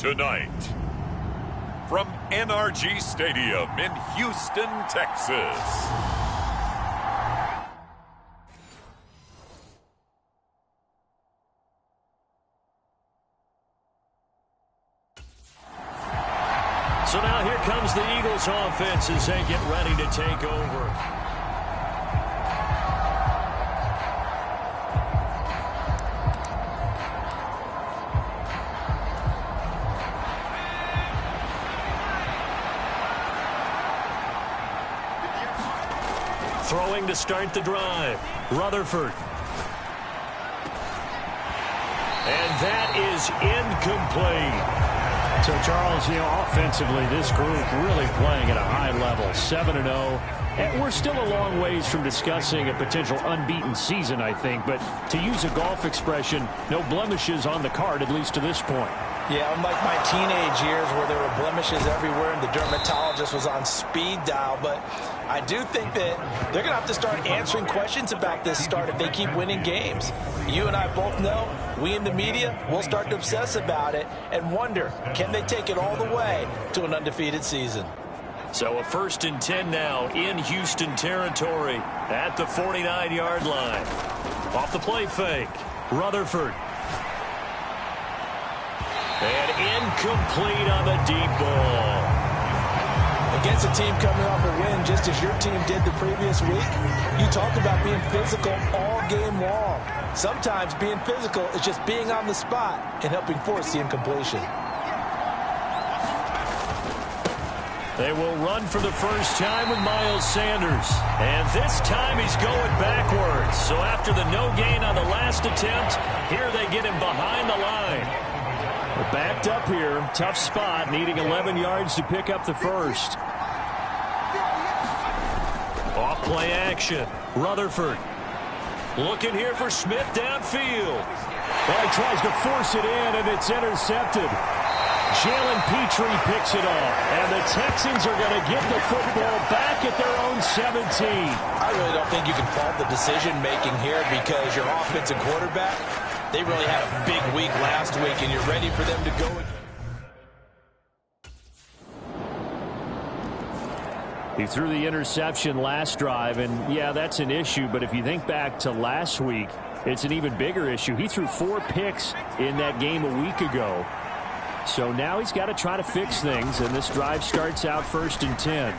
tonight. From NRG Stadium in Houston, Texas. So now here comes the Eagles offense as they get ready to take over. Throwing to start the drive, Rutherford. And that is incomplete. So, Charles, offensively, this group really playing at a high level, 7-0. And we're still a long ways from discussing a potential unbeaten season, I think. But to use a golf expression, no blemishes on the card, at least to this point. Yeah, unlike my teenage years where there were blemishes everywhere and the dermatologist was on speed dial. But I do think that they're going to have to start answering questions about this start if they keep winning games. You and I both know, we in the media, will start to obsess about it and wonder, can they take it all the way to an undefeated season? So a 1st and 10 now in Houston territory at the 49-yard line. Off the play fake, Rutherford. And incomplete on the deep ball. Against a team coming off a win just as your team did the previous week, you talk about being physical all game long. Sometimes being physical is just being on the spot and helping force the incompletion. They will run for the first time with Miles Sanders. And this time he's going backwards. So after the no gain on the last attempt, here they get him behind the line. We're backed up here. Tough spot, needing 11 yards to pick up the first. Off play action. Rutherford. Looking here for Smith downfield. Well, he tries to force it in, and it's intercepted. Jalen Petrie picks it off, and the Texans are going to get the football back at their own 17. I really don't think you can fault the decision-making here because your offensive quarterback, they really had a big week last week, and you're ready for them to go. He threw the interception last drive, and yeah, that's an issue. But if you think back to last week, it's an even bigger issue. He threw 4 picks in that game a week ago. So now he's got to try to fix things, and this drive starts out 1st and 10.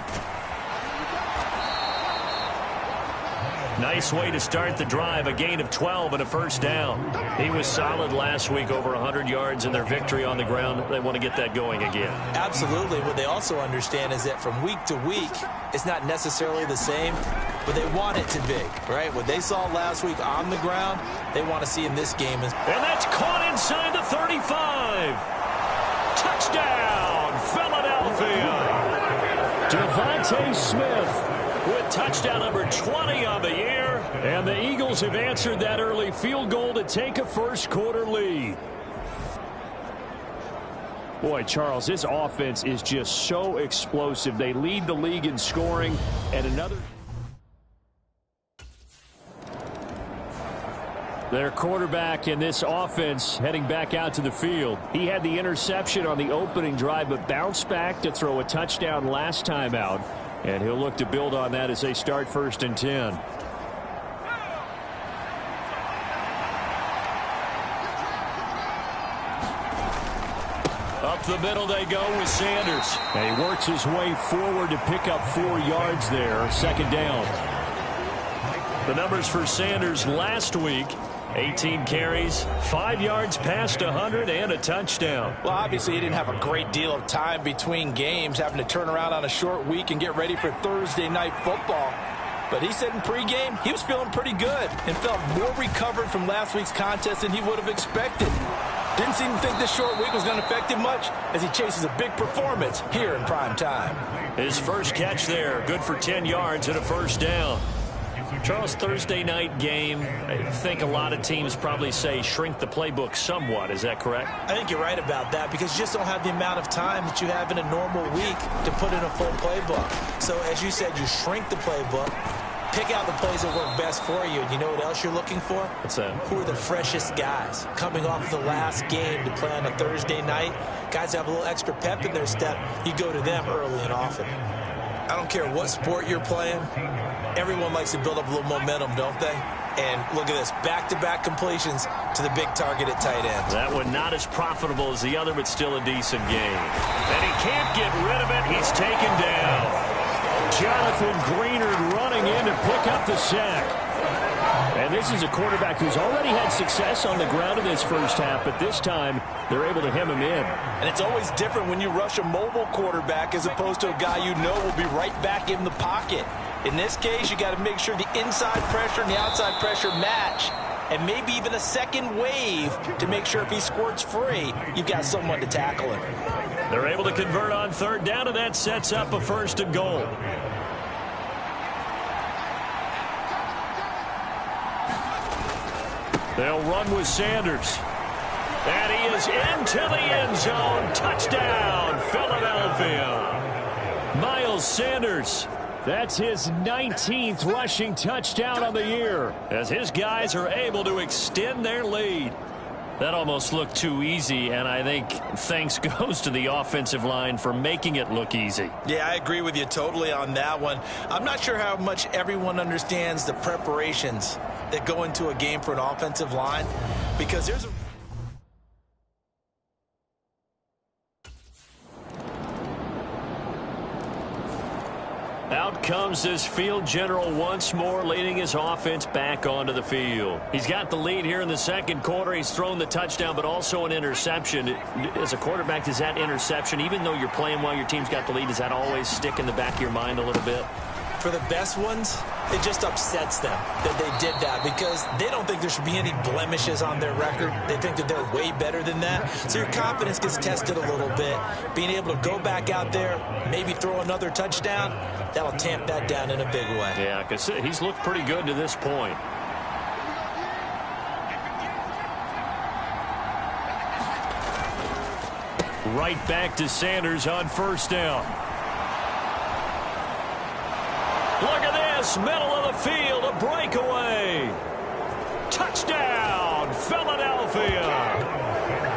Nice way to start the drive, a gain of 12 and a first down. He was solid last week, over 100 yards in their victory on the ground. They want to get that going again. Absolutely. What they also understand is that from week to week, it's not necessarily the same, but they want it to be, right? What they saw last week on the ground, they want to see in this game. And that's caught inside the 35. Touchdown, Philadelphia. Devontae Smith with touchdown number 20 on the year. And the Eagles have answered that early field goal to take a first-quarter lead. Boy, Charles, this offense is just so explosive. They lead the league in scoring. And another... Their quarterback in this offense heading back out to the field. He had the interception on the opening drive, but bounced back to throw a touchdown last time out. And he'll look to build on that as they start 1st and 10. Up the middle they go with Sanders. And he works his way forward to pick up 4 yards there. 2nd down. The numbers for Sanders last week: 18 carries, 5 yards past 100, and a touchdown. Well, obviously he didn't have a great deal of time between games, having to turn around on a short week and get ready for Thursday night football. But he said in pregame he was feeling pretty good and felt more recovered from last week's contest than he would have expected. Didn't seem to think this short week was going to affect him much as he chases a big performance here in prime time. His first catch there, good for 10 yards and a first down. Charles, Thursday night game, I think a lot of teams probably say shrink the playbook somewhat. Is that correct? I think you're right about that because you just don't have the amount of time that you have in a normal week to put in a full playbook. So as you said, you shrink the playbook, Pick out the plays that work best for you. And you know what else you're looking for? What's that? Who are the freshest guys coming off of the last game to play on a Thursday night? Guys have a little extra pep in their step. You go to them early and often. I don't care what sport you're playing. Everyone likes to build up a little momentum, don't they? And look at this, back-to-back completions to the big target at tight end. That one not as profitable as the other, but still a decent game. And he can't get rid of it. He's taken down. Jonathan Greenard running in to pick up the sack. And this is a quarterback who's already had success on the ground in this first half, but this time they're able to hem him in. And it's always different when you rush a mobile quarterback as opposed to a guy you know will be right back in the pocket. In this case, you got to make sure the inside pressure and the outside pressure match, and maybe even a second wave to make sure if he squirts free, you've got someone to tackle him. They're able to convert on third down, and that sets up a 1st and goal. They'll run with Sanders. And he is into the end zone. Touchdown, Philadelphia. Miles Sanders. That's his 19th rushing touchdown on the year, as his guys are able to extend their lead. That almost looked too easy, and I think thanks goes to the offensive line for making it look easy. Yeah, I agree with you totally on that one. I'm not sure how much everyone understands the preparations that go into a game for an offensive line, because there's a... Out comes this field general once more, leading his offense back onto the field. He's got the lead here in the second quarter. He's thrown the touchdown, but also an interception. As a quarterback, does that interception, even though you're playing while your team's got the lead, does that always stick in the back of your mind a little bit? For the best ones, it just upsets them that they did that because they don't think there should be any blemishes on their record. They think that they're way better than that. So your confidence gets tested a little bit. Being able to go back out there, maybe throw another touchdown, that'll tamp that down in a big way. Yeah, because he's looked pretty good to this point. right back to Sanders on 1st down. Look at this, middle of the field, a breakaway. Touchdown, Philadelphia.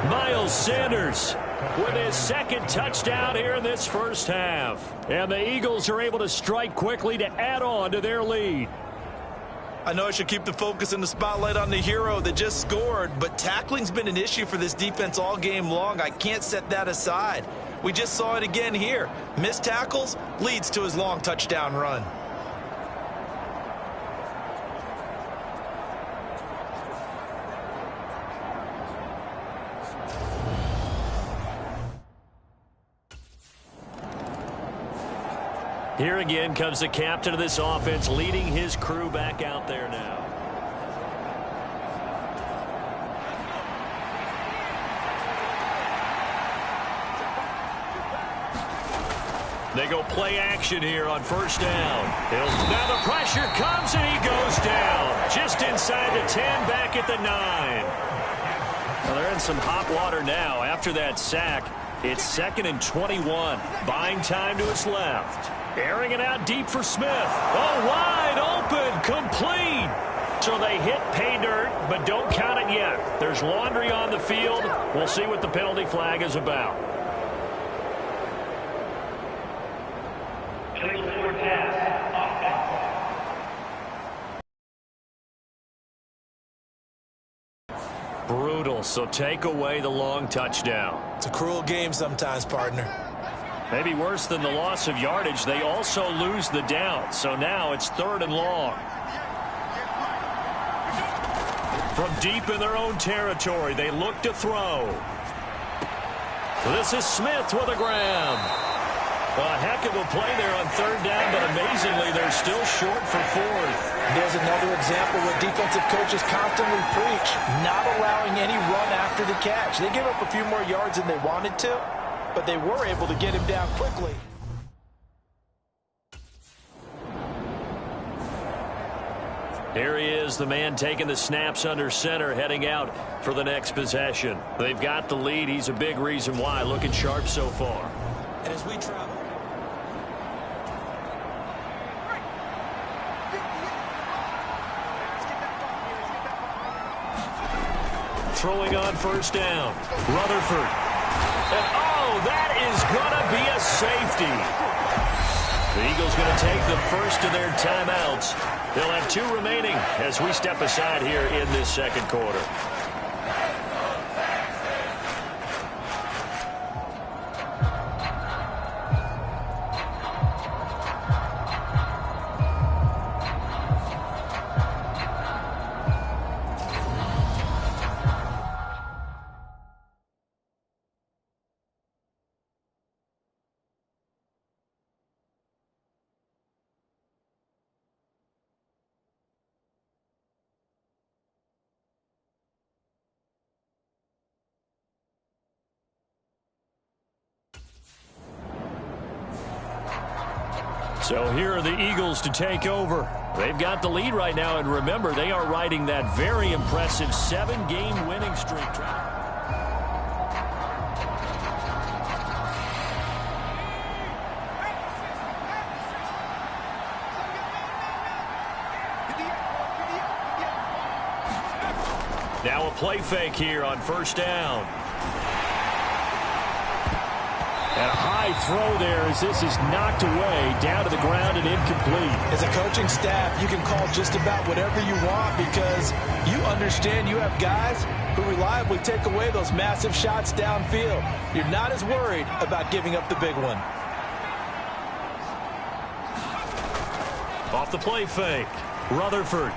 Miles Sanders with his 2nd touchdown here in this first half. And the Eagles are able to strike quickly to add on to their lead. I know I should keep the focus and the spotlight on the hero that just scored, but tackling's been an issue for this defense all game long. I can't set that aside. We just saw it again here. Missed tackles leads to his long touchdown run. Here again comes the captain of this offense, leading his crew back out there now. They go play action here on 1st down. Now the pressure comes and he goes down. Just inside the 10, back at the 9. Well, they're in some hot water now. After that sack, it's 2nd and 21. Buying time to his left. Airing it out deep for Smith. Oh, wide open, complete. So they hit pay dirt, but don't count it yet. There's laundry on the field. We'll see what the penalty flag is about. Brutal, so take away the long touchdown. It's a cruel game sometimes, partner. Maybe worse than the loss of yardage, they also lose the down. So now it's 3rd and long. From deep in their own territory, they look to throw. This is Smith with a grab. A heck of a play there on 3rd down, but amazingly, they're still short for 4th. There's another example where defensive coaches constantly preach, not allowing any run after the catch. They give up a few more yards than they wanted to, but they were able to get him down quickly. Here he is, the man taking the snaps under center, heading out for the next possession. They've got the lead. He's a big reason why. Looking sharp so far. And as we travel. throwing on first down. Rutherford. And, oh, that is going to be a safety. The Eagles going to take the first of their timeouts. They'll have 2 remaining as we step aside here in this second quarter. So here are the Eagles to take over. They've got the lead right now, and remember, they are riding that very impressive 7-game winning streak. Now a play fake here on first down. And a high throw there as this is knocked away, down to the ground and incomplete. As a coaching staff, you can call just about whatever you want because you understand you have guys who reliably take away those massive shots downfield. You're not as worried about giving up the big one. Off the play fake, Rutherford.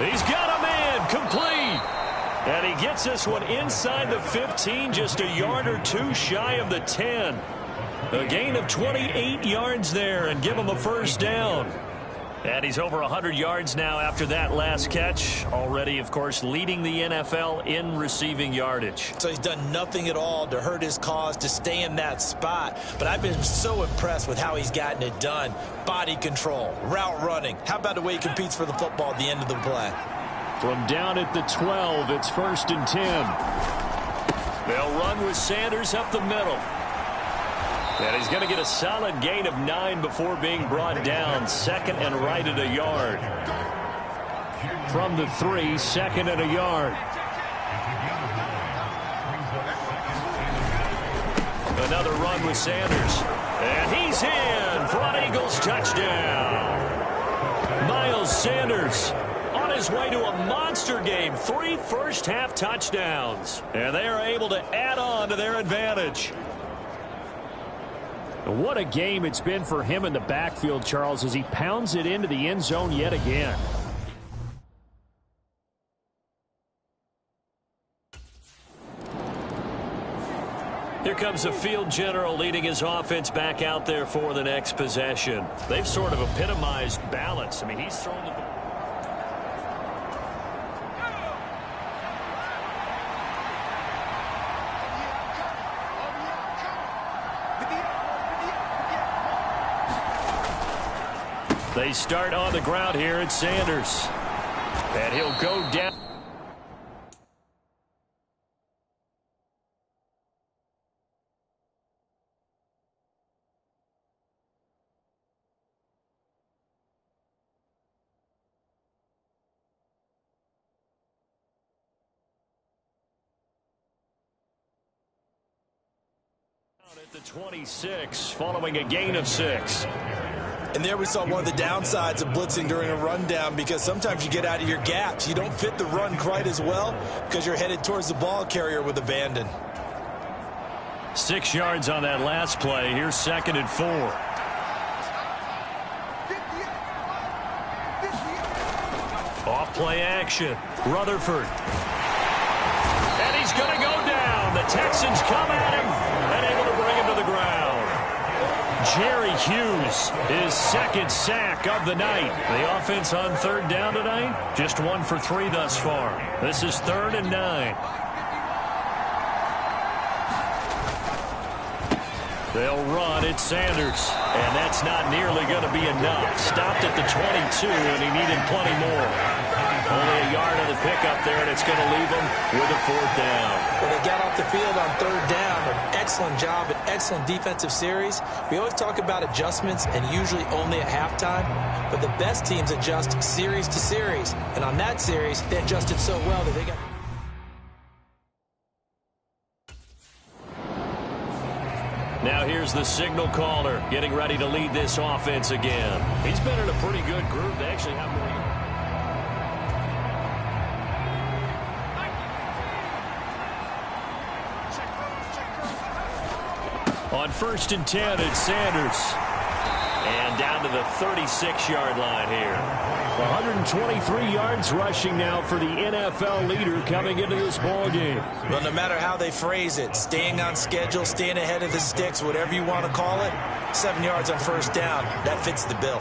He's got a man, complete. And he gets this one inside the 15, just a yard or 2 shy of the 10. A gain of 28 yards there and give him a first down. And he's over 100 yards now after that last catch. Already, of course, leading the NFL in receiving yardage. So he's done nothing at all to hurt his cause to stay in that spot. But I've been so impressed with how he's gotten it done. Body control, route running. How about the way he competes for the football at the end of the play? From down at the 12, it's 1st and 10. They'll run with Sanders up the middle. And he's going to get a solid gain of 9 before being brought down. 2nd and right at a yard. From the 3, 2nd and a yard. Another run with Sanders. And he's in for an Eagles touchdown. Miles Sanders on his way to a monster game. 3 first-half touchdowns. And they are able to add on to their advantage. What a game it's been for him in the backfield, Charles, as he pounds it into the end zone yet again. Here comes the field general leading his offense back out there for the next possession. They've sort of epitomized balance. I mean, he's thrown the ball. They start on the ground here at Sanders. And he'll go down. At the 26, following a gain of 6. And there we saw one of the downsides of blitzing during a rundown, because sometimes you get out of your gaps. You don't fit the run quite as well because you're headed towards the ball carrier with abandon. 6 yards on that last play. Here's 2nd and 4. Off play action. Rutherford. And he's going to go down. The Texans come at him and able to bring him to the ground. Jerry Hughes, his 2nd sack of the night. The offense on 3rd down tonight, just 1 for 3 thus far. This is 3rd and 9. They'll run at Sanders, and that's not nearly going to be enough. Stopped at the 22, and he needed plenty more. Only a yard on the pickup there, and it's going to leave them with a 4th down. Well, they got off the field on 3rd down. An excellent job, an excellent defensive series. We always talk about adjustments, and usually only at halftime. But the best teams adjust series to series. And on that series, they adjusted so well that they got... Now here's the signal caller getting ready to lead this offense again. He's been in a pretty good group. They actually have more... On 1st and 10, it's Sanders. And down to the 36-yard line here. 123 yards rushing now for the NFL leader coming into this ball game. Well, no matter how they phrase it, staying on schedule, staying ahead of the sticks, whatever you want to call it, 7 yards on 1st down, that fits the bill.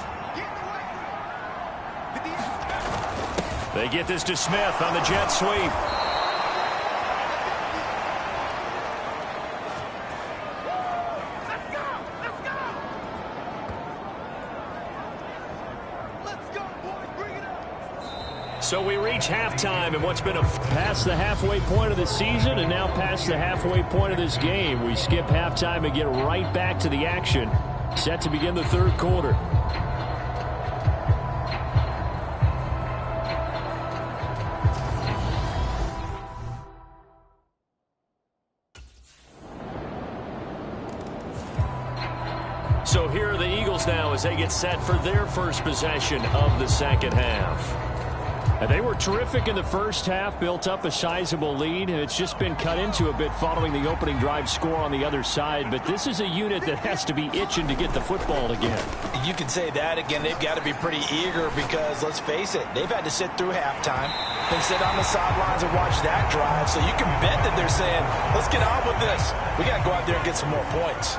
They get this to Smith on the jet sweep. So we reach halftime in what's been past the halfway point of the season and now past the halfway point of this game. We skip halftime and get right back to the action. Set to begin the 3rd quarter. So here are the Eagles now as they get set for their first possession of the 2nd half. They were terrific in the first half, built up a sizable lead, and it's just been cut into a bit following the opening drive score on the other side. But this is a unit that has to be itching to get the football again. You can say that again. They've got to be pretty eager because, let's face it, they've had to sit through halftime, then sit on the sidelines and watch that drive. So you can bet that they're saying, let's get on with this. We got to go out there and get some more points.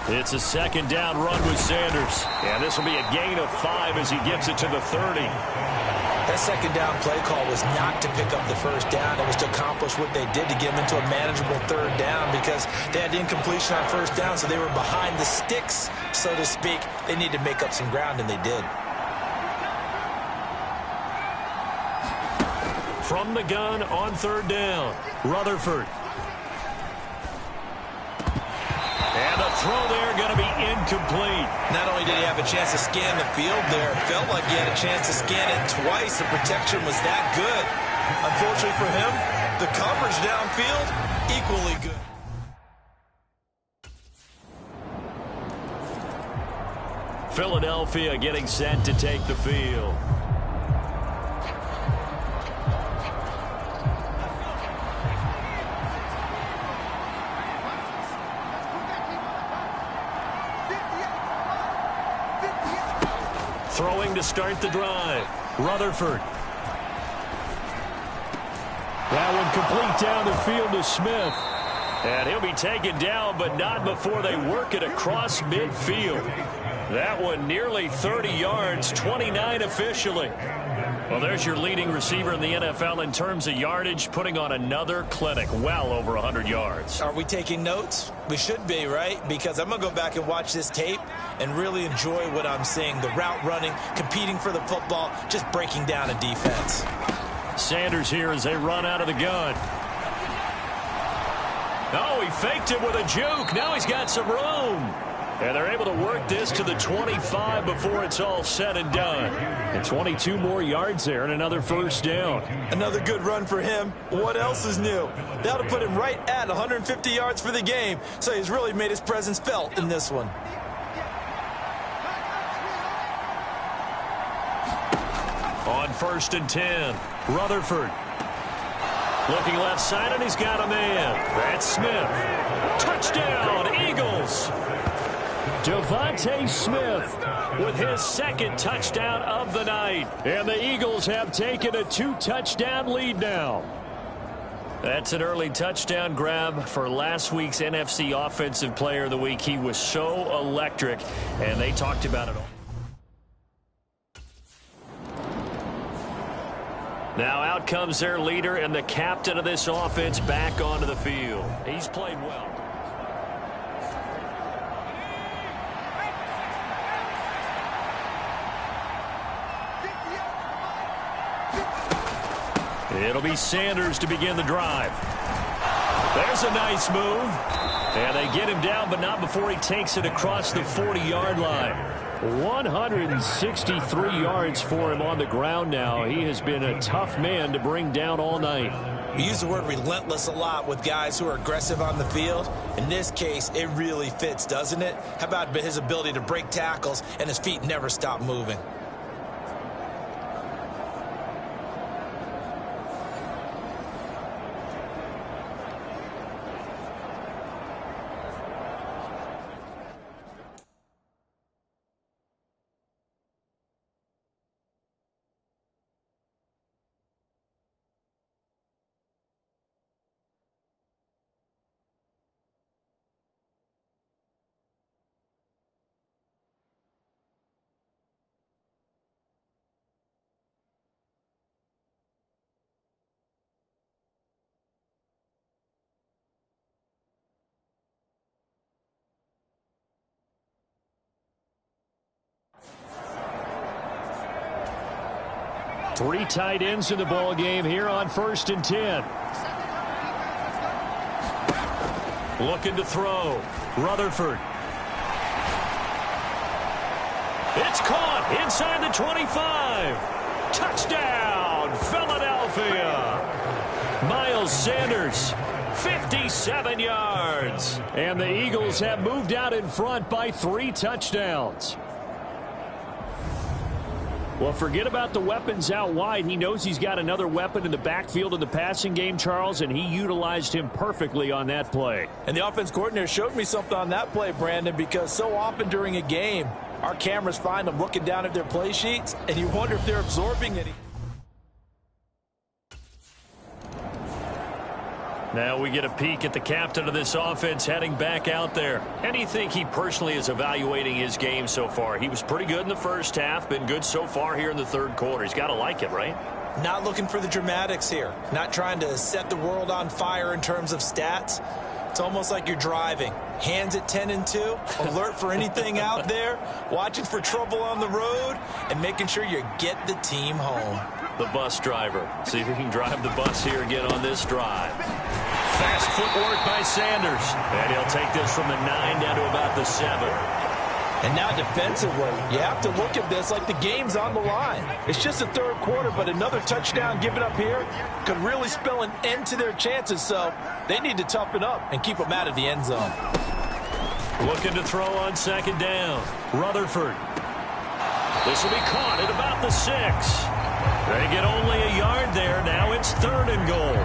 It's a 2nd down run with Sanders. And this will be a gain of 5 as he gets it to the 30. That 2nd down play call was not to pick up the 1st down. It was to accomplish what they did to get them into a manageable 3rd down because they had incompletion on 1st down, so they were behind the sticks, so to speak. They needed to make up some ground, and they did. From the gun on 3rd down, Rutherford. And the throw there going to be incomplete. Not only did he have a chance to scan the field there, it felt like he had a chance to scan it twice. The protection was that good. Unfortunately for him, the coverage downfield, equally good. Philadelphia getting set to take the field. Throwing to start the drive. Rutherford. That one complete down the field to Smith. And he'll be taken down, but not before they work it across midfield. That one nearly 30 yards, 29 officially. Well, there's your leading receiver in the NFL in terms of yardage, putting on another clinic, well over 100 yards. Are we taking notes? We should be, right? Because I'm going to go back and watch this tape and really enjoy what I'm seeing. The route running, competing for the football, just breaking down a defense. Sanders here as they run out of the gun. Oh, he faked it with a juke. Now he's got some room. And they're able to work this to the 25 before it's all said and done. And 22 more yards there and another 1st down. Another good run for him. What else is new? That'll put him right at 150 yards for the game. So he's really made his presence felt in this one. On 1st and 10, Rutherford. Looking left side, and he's got a man. That's Smith. Touchdown, Eagles. Devontae Smith with his 2nd touchdown of the night. And the Eagles have taken a 2-touchdown lead now. That's an early touchdown grab for last week's NFC Offensive Player of the Week. He was so electric, and they talked about it all. Now out comes their leader and the captain of this offense back onto the field. He's played well. It'll be Sanders to begin the drive. There's a nice move. And they get him down, but not before he takes it across the 40-yard line. 163 yards for him on the ground now. He has been a tough man to bring down all night. We use the word relentless a lot with guys who are aggressive on the field. In this case, it really fits, doesn't it? How about his ability to break tackles and his feet never stop moving? Three tight ends in the ball game here on 1st and 10. Looking to throw. Rutherford. It's caught inside the 25. Touchdown, Philadelphia. Miles Sanders, 57 yards. And the Eagles have moved out in front by 3 touchdowns. Well, forget about the weapons out wide. He knows he's got another weapon in the backfield in the passing game, Charles, and he utilized him perfectly on that play. And the offense coordinator showed me something on that play, Brandon, because so often during a game, our cameras find them looking down at their play sheets, and you wonder if they're absorbing anything. Now we get a peek at the captain of this offense heading back out there. How do you think he personally is evaluating his game so far? He was pretty good in the first half, been good so far here in the 3rd quarter. He's got to like it, right? Not looking for the dramatics here. Not trying to set the world on fire in terms of stats. It's almost like you're driving. Hands at 10 and 2, alert for anything out there, watching for trouble on the road, and making sure you get the team home. The bus driver. See if he can drive the bus here again on this drive. Fast footwork by Sanders. And he'll take this from the 9 down to about the 7. And now defensively, you have to look at this like the game's on the line. It's just the 3rd quarter, but another touchdown given up here could really spell an end to their chances. So they need to toughen up and keep them out of the end zone. Looking to throw on 2nd down. Rutherford. This will be caught at about the 6. They get only a yard there. Now it's 3rd and goal.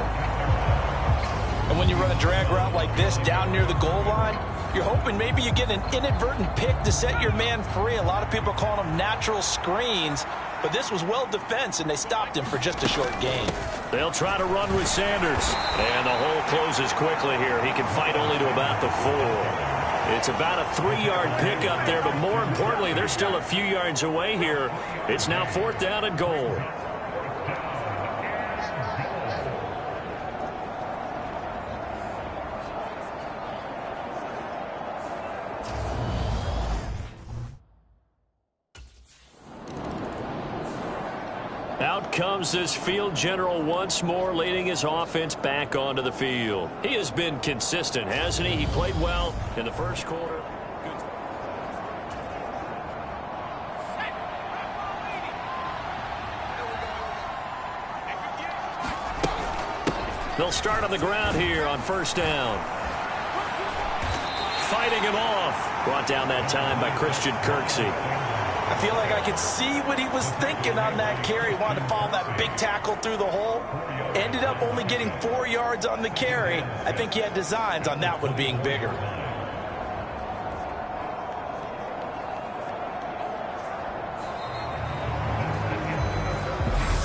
And when you run a drag route like this down near the goal line, you're hoping maybe you get an inadvertent pick to set your man free. A lot of people call them natural screens, but this was well defense, and they stopped him for just a short gain. They'll try to run with Sanders. And the hole closes quickly here. He can fight only to about the 4. It's about a 3-yard pickup there, but more importantly, they're still a few yards away here. It's now 4th down and goal. Out comes this field general once more, leading his offense back onto the field. He has been consistent, hasn't he? He played well in the 1st quarter. They'll start on the ground here on 1st down. Fighting him off. Brought down that time by Christian Kirksey. I feel like I could see what he was thinking on that carry. He wanted to follow that big tackle through the hole. Ended up only getting 4 yards on the carry. I think he had designs on that one being bigger.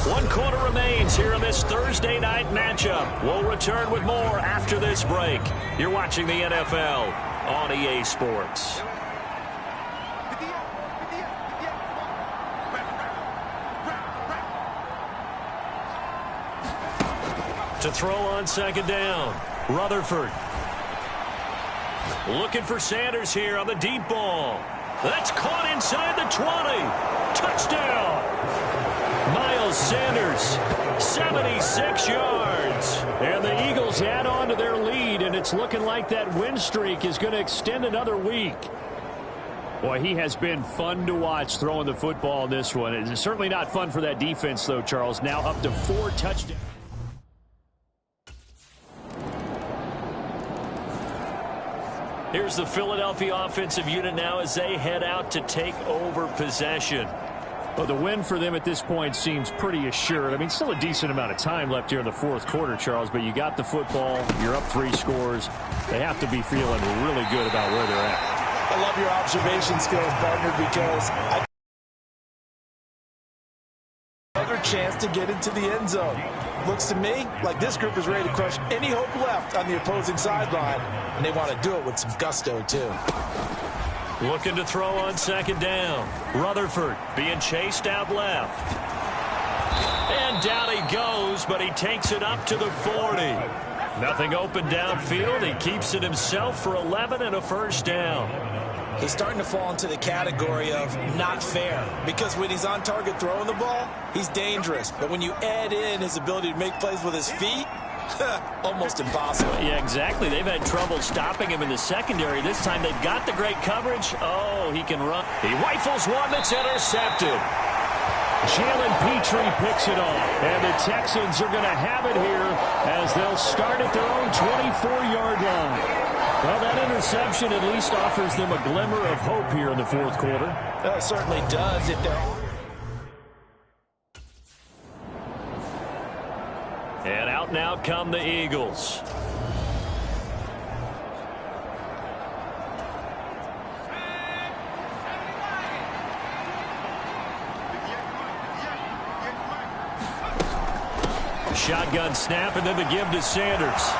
1 quarter remains here in this Thursday night matchup. We'll return with more after this break. You're watching the NFL on EA Sports. To throw on 2nd down, Rutherford. Looking for Sanders here on the deep ball. That's caught inside the 20. Touchdown. Miles Miles Sanders, 76 yards. And the Eagles add on to their lead, and it's looking like that win streak is going to extend another week. Boy, he has been fun to watch throwing the football in this one. It's certainly not fun for that defense, though, Charles. Now up to 4 touchdowns. Here's the Philadelphia offensive unit now as they head out to take over possession. Well, the win for them at this point seems pretty assured. I mean, still a decent amount of time left here in the fourth quarter, Charles, but you got the football, you're up 3 scores. They have to be feeling really good about where they're at. I love your observation skills, partner, because another chance to get into the end zone. Looks to me like this group is ready to crush any hope left on the opposing sideline, and they want to do it with some gusto, too. Looking to throw on second down. Rutherford being chased out left. And down he goes, but he takes it up to the 40. Nothing open downfield. He keeps it himself for 11 and a first down. He's starting to fall into the category of not fair, because when he's on target throwing the ball, he's dangerous. But when you add in his ability to make plays with his feet, almost impossible. Yeah, exactly. They've had trouble stopping him in the secondary. This time they've got the great coverage. Oh, he can run. He rifles one that's intercepted. Jalen Petrie picks it off. And the Texans are going to have it here as they'll start at their own 24-yard line. Well, that interception at least offers them a glimmer of hope here in the fourth quarter. It certainly does if they're... And out now come the Eagles. Shotgun snap and then the give to Sanders.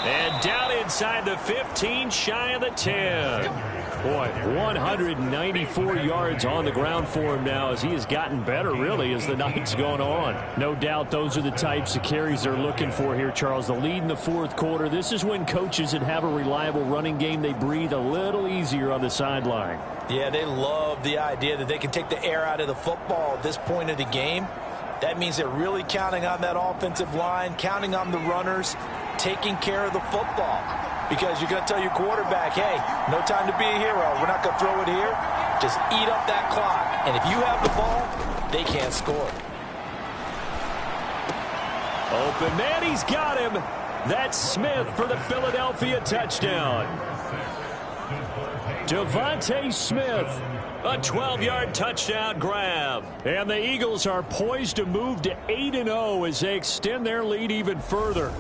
And down inside the 15, shy of the 10. Boy, 194 yards on the ground for him now as he has gotten better, really, as the night's gone on. No doubt those are the types of carries they're looking for here, Charles. The lead in the fourth quarter. This is when coaches that have a reliable running game, they breathe a little easier on the sideline. Yeah, they love the idea that they can take the air out of the football at this point of the game. That means they're really counting on that offensive line, counting on the runners, taking care of the football. Because you're going to tell your quarterback, hey, no time to be a hero. We're not going to throw it here. Just eat up that clock. And if you have the ball, they can't score. Open man, he's got him. That's Smith for the Philadelphia touchdown. Devontae Smith, a 12-yard touchdown grab. And the Eagles are poised to move to 8-0 as they extend their lead even further.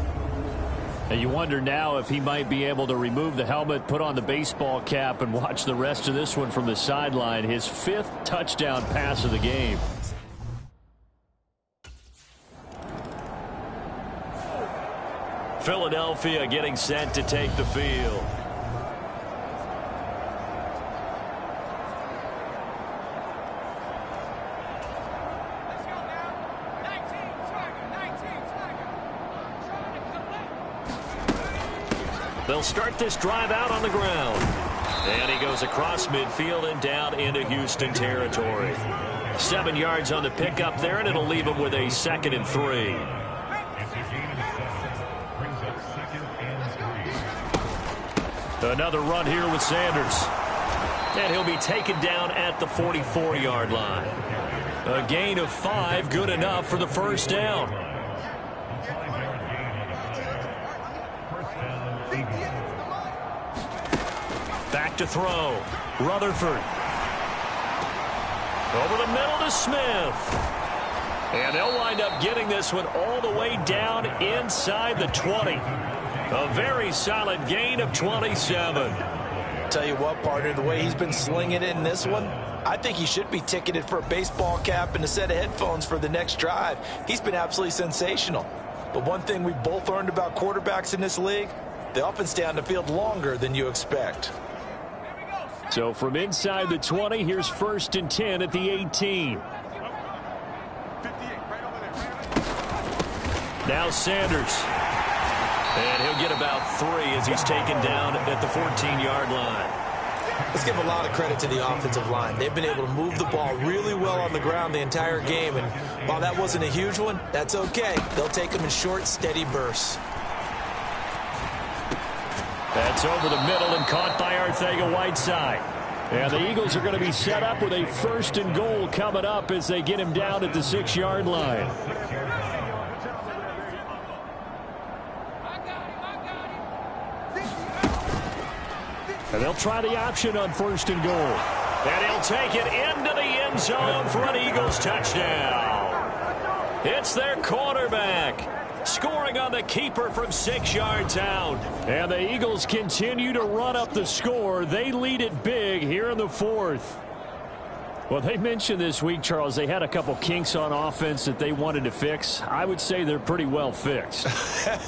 And you wonder now if he might be able to remove the helmet, put on the baseball cap, and watch the rest of this one from the sideline. His 5th touchdown pass of the game. Philadelphia getting set to take the field. They'll start this drive out on the ground. And he goes across midfield and down into Houston territory. 7 yards on the pickup there, and it'll leave him with a 2nd and 3. Another run here with Sanders. And he'll be taken down at the 44-yard line. A gain of 5, good enough for the first down. Back to throw. Rutherford. Over the middle to Smith. And they'll wind up getting this one all the way down inside the 20. A very solid gain of 27. Tell you what, partner, the way he's been slinging it in this one, I think he should be ticketed for a baseball cap and a set of headphones for the next drive. He's been absolutely sensational. But one thing we've both learned about quarterbacks in this league, they often stay on the field longer than you expect. So from inside the 20, here's 1st and 10 at the 18. Now Sanders. And he'll get about 3 as he's taken down at the 14-yard line. Let's give a lot of credit to the offensive line. They've been able to move the ball really well on the ground the entire game, and while that wasn't a huge one, that's okay. They'll take them in short, steady bursts. That's over the middle and caught by Arcega-Whiteside. And the Eagles are going to be set up with a 1st and goal coming up as they get him down at the 6-yard line. And they'll try the option on 1st and goal. And he'll take it into the end zone for an Eagles touchdown. It's their quarterback scoring on the keeper from 6 yards out. And the Eagles continue to run up the score. They lead it big here in the 4th. Well, they mentioned this week, Charles, they had a couple kinks on offense that they wanted to fix. I would say they're pretty well fixed.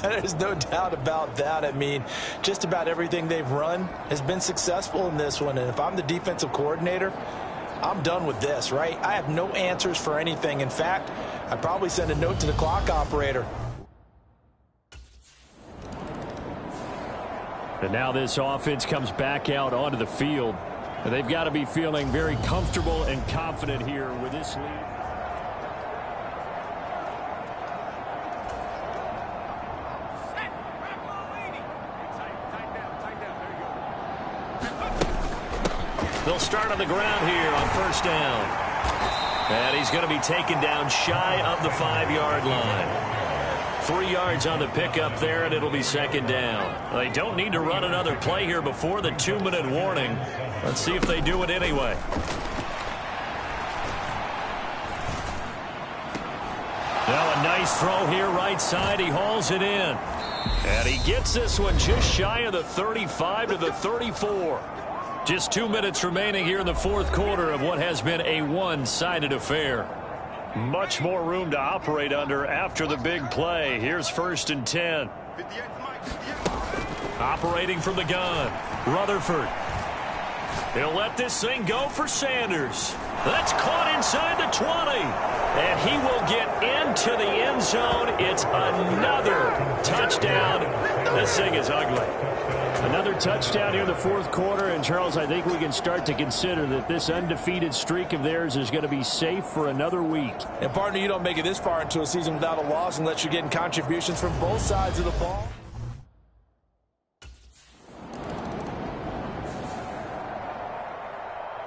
There's no doubt about that. I mean, just about everything they've run has been successful in this one. And if I'm the defensive coordinator, I'm done with this, right? I have no answers for anything. In fact, I'd probably send a note to the clock operator. And now this offense comes back out onto the field. And they've got to be feeling very comfortable and confident here with this lead. They'll start on the ground here on 1st down. And he's going to be taken down shy of the 5-yard line. 3 yards on the pickup there, and it'll be 2nd down. They don't need to run another play here before the 2-minute warning. Let's see if they do it anyway. Now a nice throw here right side. He hauls it in. And he gets this one just shy of the 35 to the 34. Just 2 minutes remaining here in the 4th quarter of what has been a one-sided affair. Much more room to operate under after the big play. Here's 1st and 10. Operating from the gun, Rutherford. He'll let this thing go for Sanders. That's caught inside the 20. And he will get into the end zone. It's another touchdown. This thing is ugly. Another touchdown here in the 4th quarter. And, Charles, I think we can start to consider that this undefeated streak of theirs is going to be safe for another week. And, partner, you don't make it this far into a season without a loss unless you're getting contributions from both sides of the ball.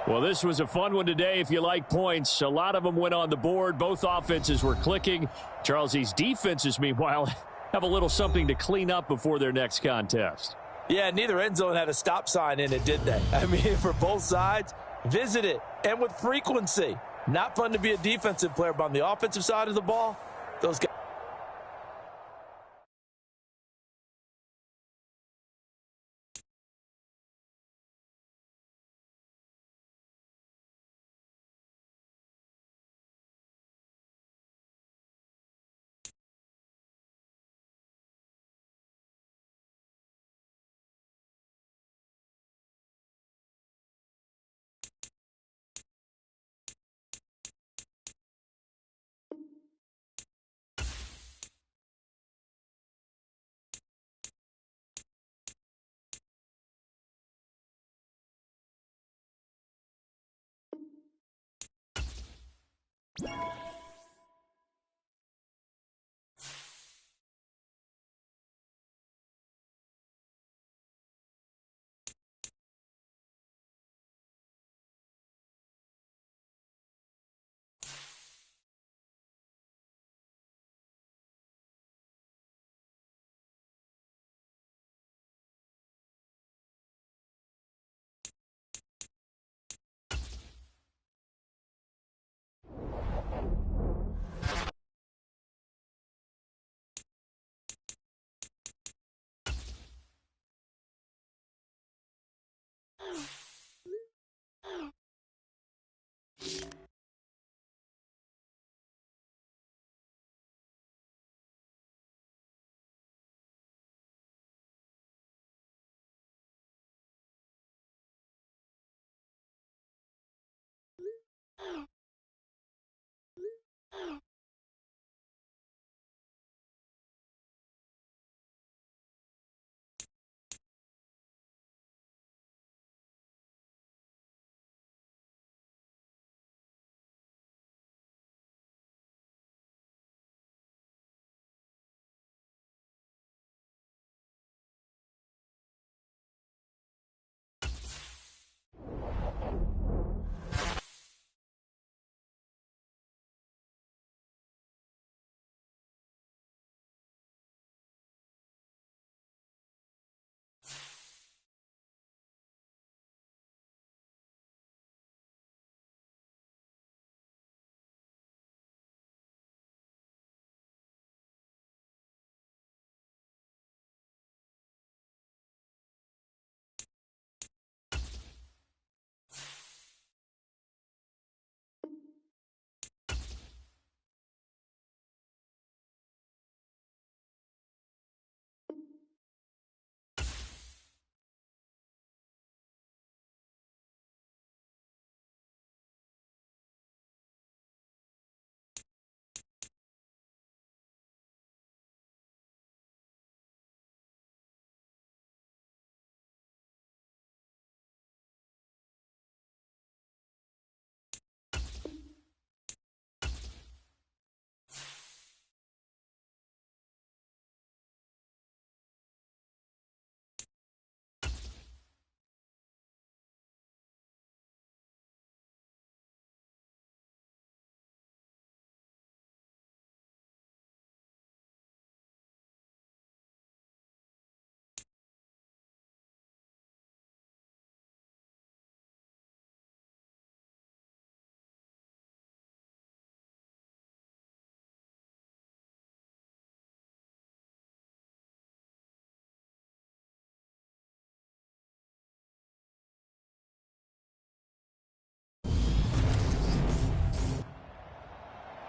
Well, this was a fun one today if you like points. A lot of them went on the board. Both offenses were clicking. Charles, these defenses, meanwhile, have a little something to clean up before their next contest. Yeah, neither end zone had a stop sign in it, did they? I mean, for both sides, visit it, and with frequency. Not fun to be a defensive player, but on the offensive side of the ball, those guys.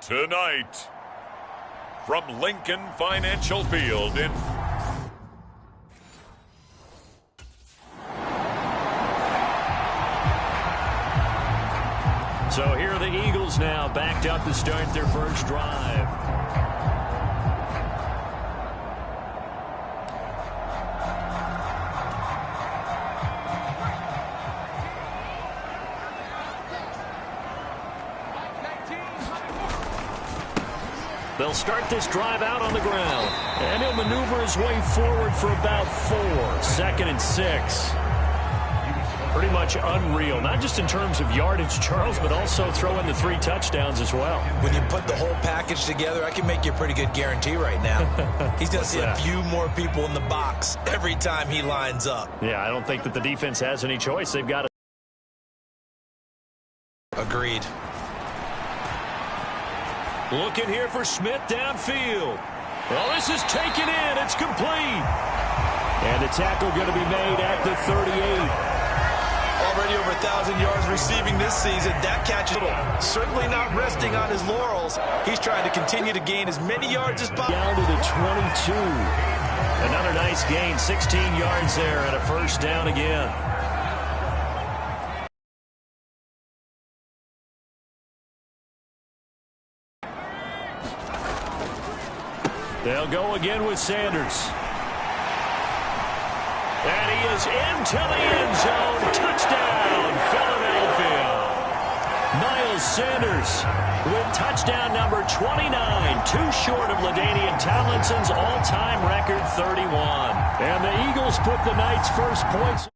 Tonight, from Lincoln Financial Field in So here are the Eagles now, backed up to start their first drive. They'll start this drive out on the ground. And he'll maneuver his way forward for about 4. 2nd and 6. Pretty much unreal, not just in terms of yardage, Charles, but also throw in the 3 touchdowns as well. When you put the whole package together, I can make you a pretty good guarantee right now. He's going to see a few more people in the box every time he lines up. Yeah, I don't think that the defense has any choice. They've got to. Agreed. Looking here for Smith downfield. Well, this is taken in. It's complete. And the tackle going to be made at the 38. Already over 1,000 yards receiving this season. That catch is certainly not resting on his laurels. He's trying to continue to gain as many yards as possible. Down to the 22. Another nice gain, 16 yards there, and a first down again. They'll go again with Sanders. And he is into the end zone. Touchdown, Philadelphia. Miles Sanders with touchdown number 29. Too short of LaDainian Tomlinson's all-time record 31. And the Eagles put the night's first points.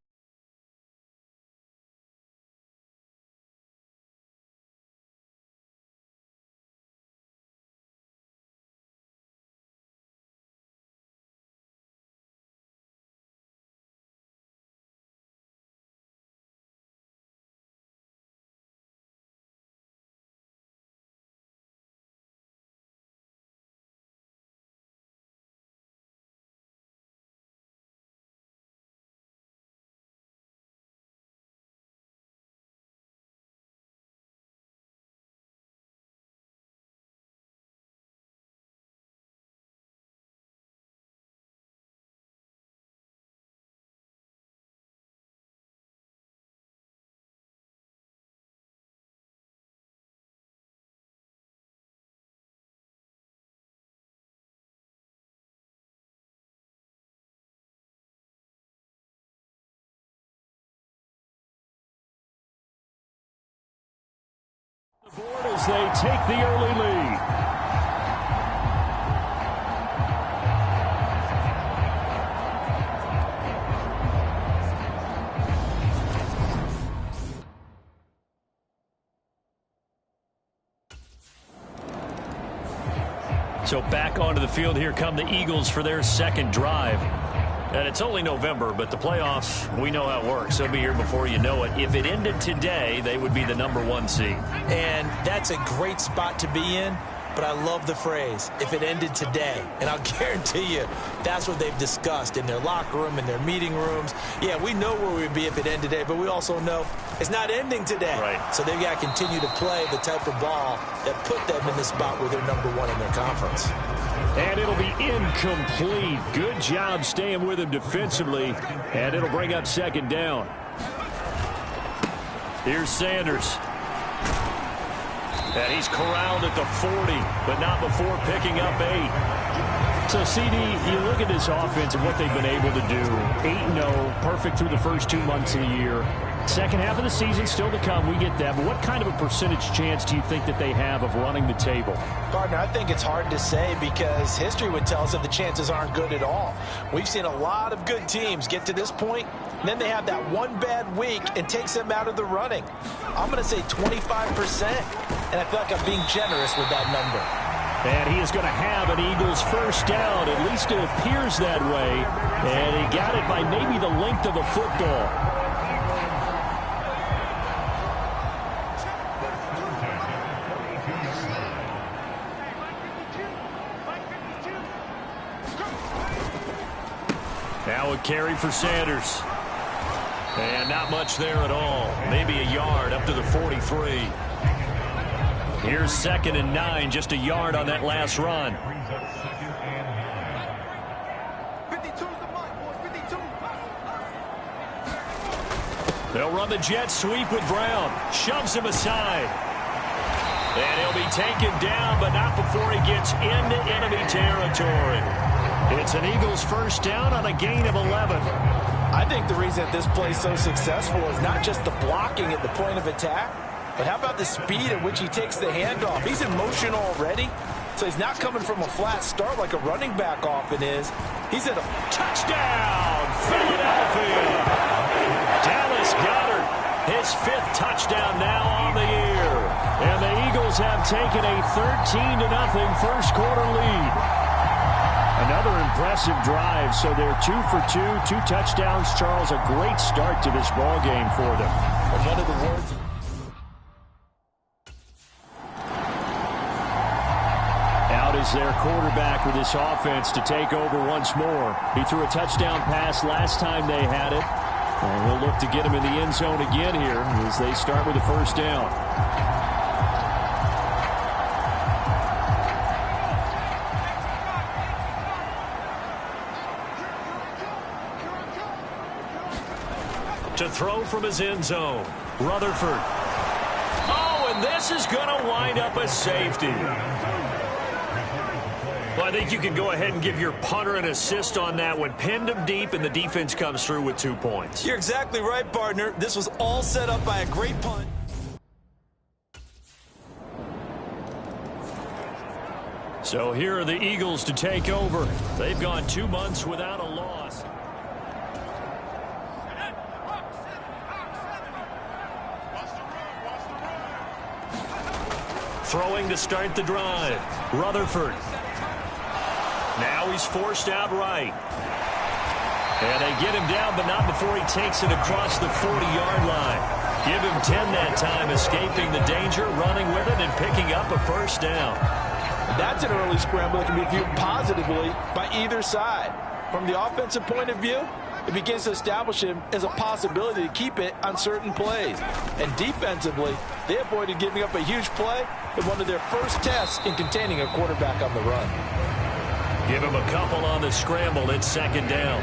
The board as they take the early lead. So back onto the field, here come the Eagles for their second drive. And it's only November, but the playoffs, we know how it works. They'll be here before you know it. If it ended today, they would be the #1 seed. And that's a great spot to be in, but I love the phrase, if it ended today. And I'll guarantee you, that's what they've discussed in their locker room, in their meeting rooms. Yeah, we know where we'd be if it ended today, but we also know it's not ending today. Right. So they've got to continue to play the type of ball that put them in the spot where they're #1 in their conference. And it'll be incomplete. Good job staying with him defensively. And it'll bring up second down. Here's Sanders. And he's corralled at the 40, but not before picking up 8. So, CD, you look at this offense and what they've been able to do. 8-0, perfect through the first 2 months of the year. Second half of the season still to come. We get that. But what kind of a percentage chance do you think that they have of running the table? Partner, I think it's hard to say because history would tell us that the chances aren't good at all. We've seen a lot of good teams get to this point, and then they have that one bad week and takes them out of the running. I'm going to say 25%, and I feel like I'm being generous with that number. And he is going to have an Eagles first down. At least it appears that way. And he got it by maybe the length of a football. Now a carry for Sanders. And not much there at all. Maybe a yard up to the 43. Here's 2nd and 9, just a yard on that last run. They'll run the jet sweep with Brown. Shoves him aside. And he'll be taken down, but not before he gets into enemy territory. It's an Eagles first down on a gain of 11. I think the reason that this play is so successful is not just the blocking at the point of attack, but how about the speed at which he takes the handoff? He's in motion already, so he's not coming from a flat start like a running back often is. He's at a touchdown, Philadelphia. Dallas Goedert, his 5th touchdown now on the year. And the Eagles have taken a 13-0 first quarter lead. Another impressive drive, so they're 2 for 2 touchdowns. Charles, a great start to this ball game for them. And one of the words... Out is their quarterback with this offense to take over once more. He threw a touchdown pass last time they had it. And he'll look to get him in the end zone again here as they start with a first down. To throw from his end zone, Rutherford. Oh, and this is going to wind up a safety. Well, I think you can go ahead and give your punter an assist on that one. Pinned him deep, and the defense comes through with 2 points. You're exactly right, partner. This was all set up by a great punt. So here are the Eagles to take over. They've gone 2 months without a loss. Throwing to start the drive. Rutherford. Now he's forced out right. And they get him down, but not before he takes it across the 40-yard line. Give him 10 that time, escaping the danger, running with it, and picking up a first down. That's an early scramble that can be viewed positively by either side. From the offensive point of view, it begins to establish him as a possibility to keep it on certain plays. And defensively, they avoided giving up a huge play in one of their first tests in containing a quarterback on the run. Give him a couple on the scramble. It's 2nd down.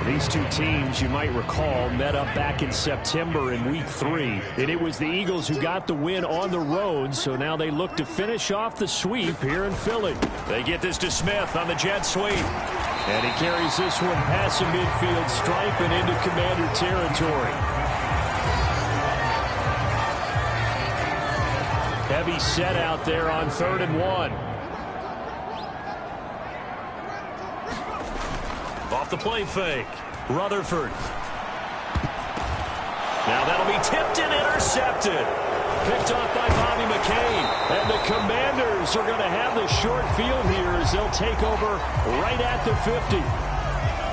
These two teams, you might recall, met up back in September in Week 3. And it was the Eagles who got the win on the road, so now they look to finish off the sweep here in Philly. They get this to Smith on the jet sweep. And he carries this one past the midfield stripe and into Commander territory. Heavy set out there on 3rd and 1. Off the play fake. Rutherford. Now that'll be tipped and intercepted. Picked off by Bobby McCain. And the Commanders are going to have the short field here as they'll take over right at the 50.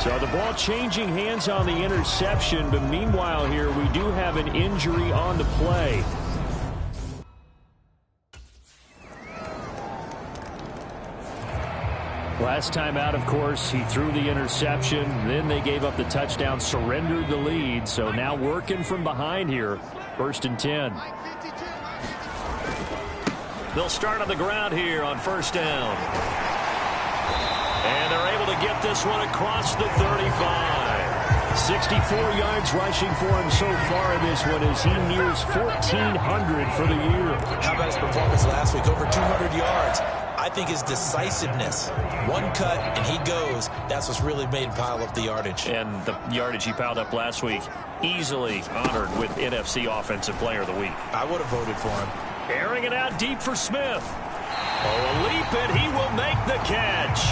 So the ball changing hands on the interception, but meanwhile here we do have an injury on the play. Last time out, of course, he threw the interception. Then they gave up the touchdown, surrendered the lead. So now working from behind here. 1st and 10. They'll start on the ground here on 1st down. And they're able to get this one across the 35. 64 yards rushing for him so far in this one as he nears 1,400 for the year. How about his performance last week? Over 200 yards. I think his decisiveness, one cut and he goes, that's what's really made him pile up the yardage. And the yardage he piled up last week, easily honored with NFC Offensive Player of the Week. I would have voted for him. Airing it out deep for Smith. Oh, a leap, and he will make the catch.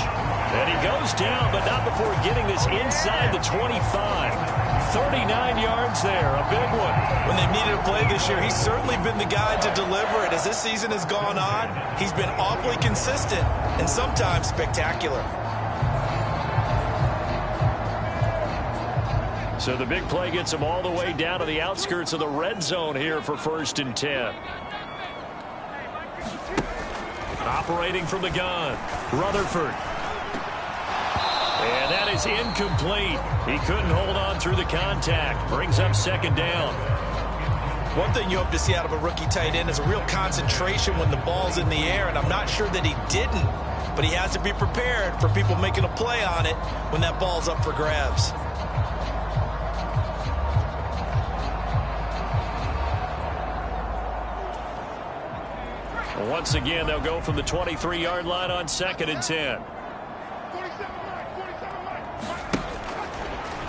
And he goes down, but not before getting this inside the 25. 39 yards there, a big one. When they've needed a play this year, he's certainly been the guy to deliver it. As this season has gone on, he's been awfully consistent and sometimes spectacular. So the big play gets him all the way down to the outskirts of the red zone here for 1st and 10. Operating from the gun, Rutherford. And that is incomplete. He couldn't hold on through the contact. Brings up 2nd down. One thing you hope to see out of a rookie tight end is a real concentration when the ball's in the air, and I'm not sure that he didn't, but he has to be prepared for people making a play on it when that ball's up for grabs. Once again, they'll go from the 23-yard line on 2nd and 10.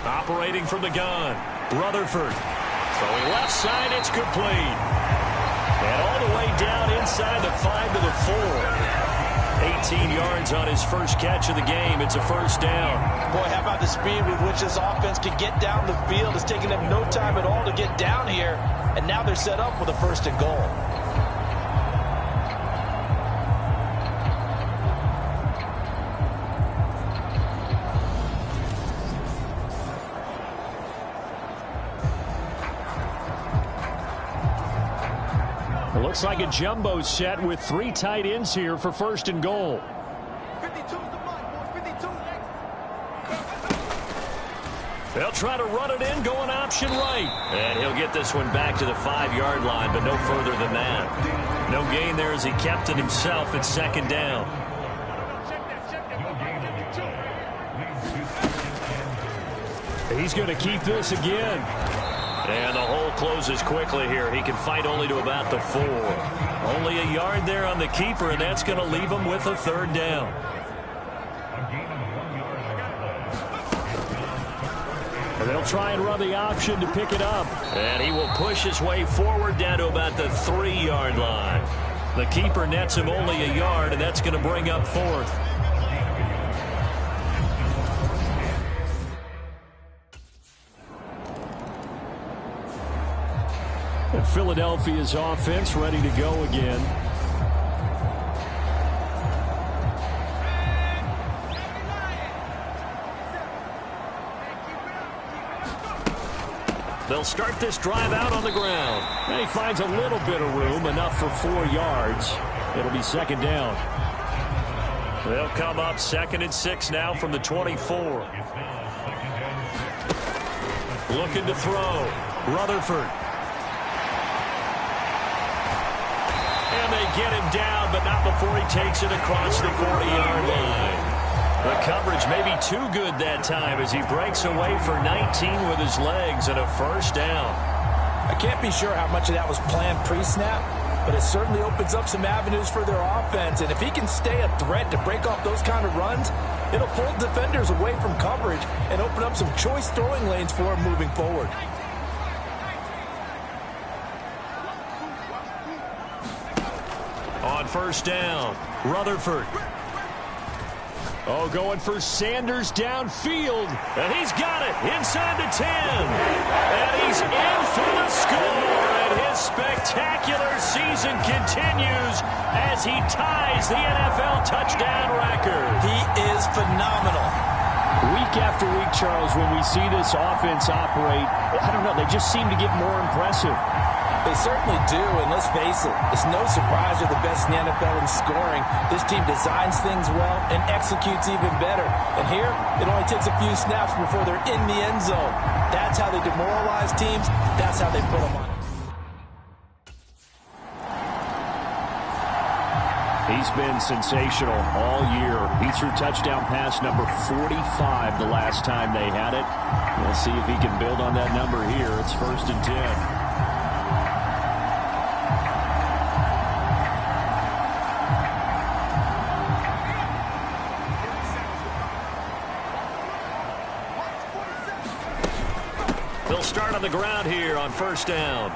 Operating from the gun, Rutherford. Throwing left side, it's complete. And all the way down inside the 5 to the 4. 18 yards on his first catch of the game. It's a first down. Boy, how about the speed with which this offense can get down the field? It's taking them no time at all to get down here. And now they're set up with a 1st and goal. Looks like a jumbo set with 3 tight ends here for 1st and goal. 52's the mark, 52. They'll try to run it in, going option right. And he'll get this one back to the 5-yard line, but no further than that. No gain there as he kept it himself at 2nd down. He's going to keep this again. And the hole closes quickly here. He can fight only to about the 4. Only a yard there on the keeper, and that's going to leave him with a 3rd down. And they'll try and run the option to pick it up. And he will push his way forward down to about the 3-yard line. The keeper nets him only a yard, and that's going to bring up 4th. Philadelphia's offense ready to go again. They'll start this drive out on the ground. And he finds a little bit of room, enough for 4 yards. It'll be 2nd down. They'll come up 2nd and 6 now from the 24. Looking to throw. Rutherford. And they get him down, but not before he takes it across the 40-yard line. The coverage may be too good that time as he breaks away for 19 with his legs and a 1st down. I can't be sure how much of that was planned pre-snap, but it certainly opens up some avenues for their offense. And if he can stay a threat to break off those kind of runs, it'll pull defenders away from coverage and open up some choice throwing lanes for him moving forward. On 1st down, Rutherford. Oh, going for Sanders downfield. And he's got it inside the 10. And he's in for the score. And his spectacular season continues as he ties the NFL touchdown record. He is phenomenal. Week after week, Charles, when we see this offense operate, I don't know, they just seem to get more impressive. They certainly do, and let's face it, it's no surprise they're the best in the NFL in scoring. This team designs things well and executes even better. And here, it only takes a few snaps before they're in the end zone. That's how they demoralize teams. That's how they put them on. He's been sensational all year. He threw touchdown pass number 45 the last time they had it. We'll see if he can build on that number here. It's 1st and 10. Start on the ground here on 1st down.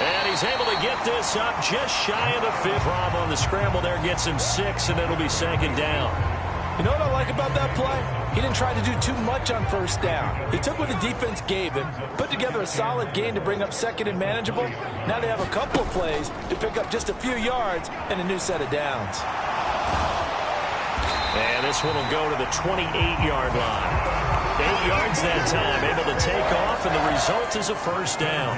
And he's able to get this up just shy of the 5th. Rob on the scramble there gets him 6, and it'll be 2nd down. You know what I like about that play? He didn't try to do too much on 1st down. He took what the defense gave him, put together a solid gain to bring up 2nd and manageable. Now they have a couple of plays to pick up just a few yards and a new set of downs. And this one will go to the 28-yard line. 8 yards that time, able to take off, and the result is a 1st down.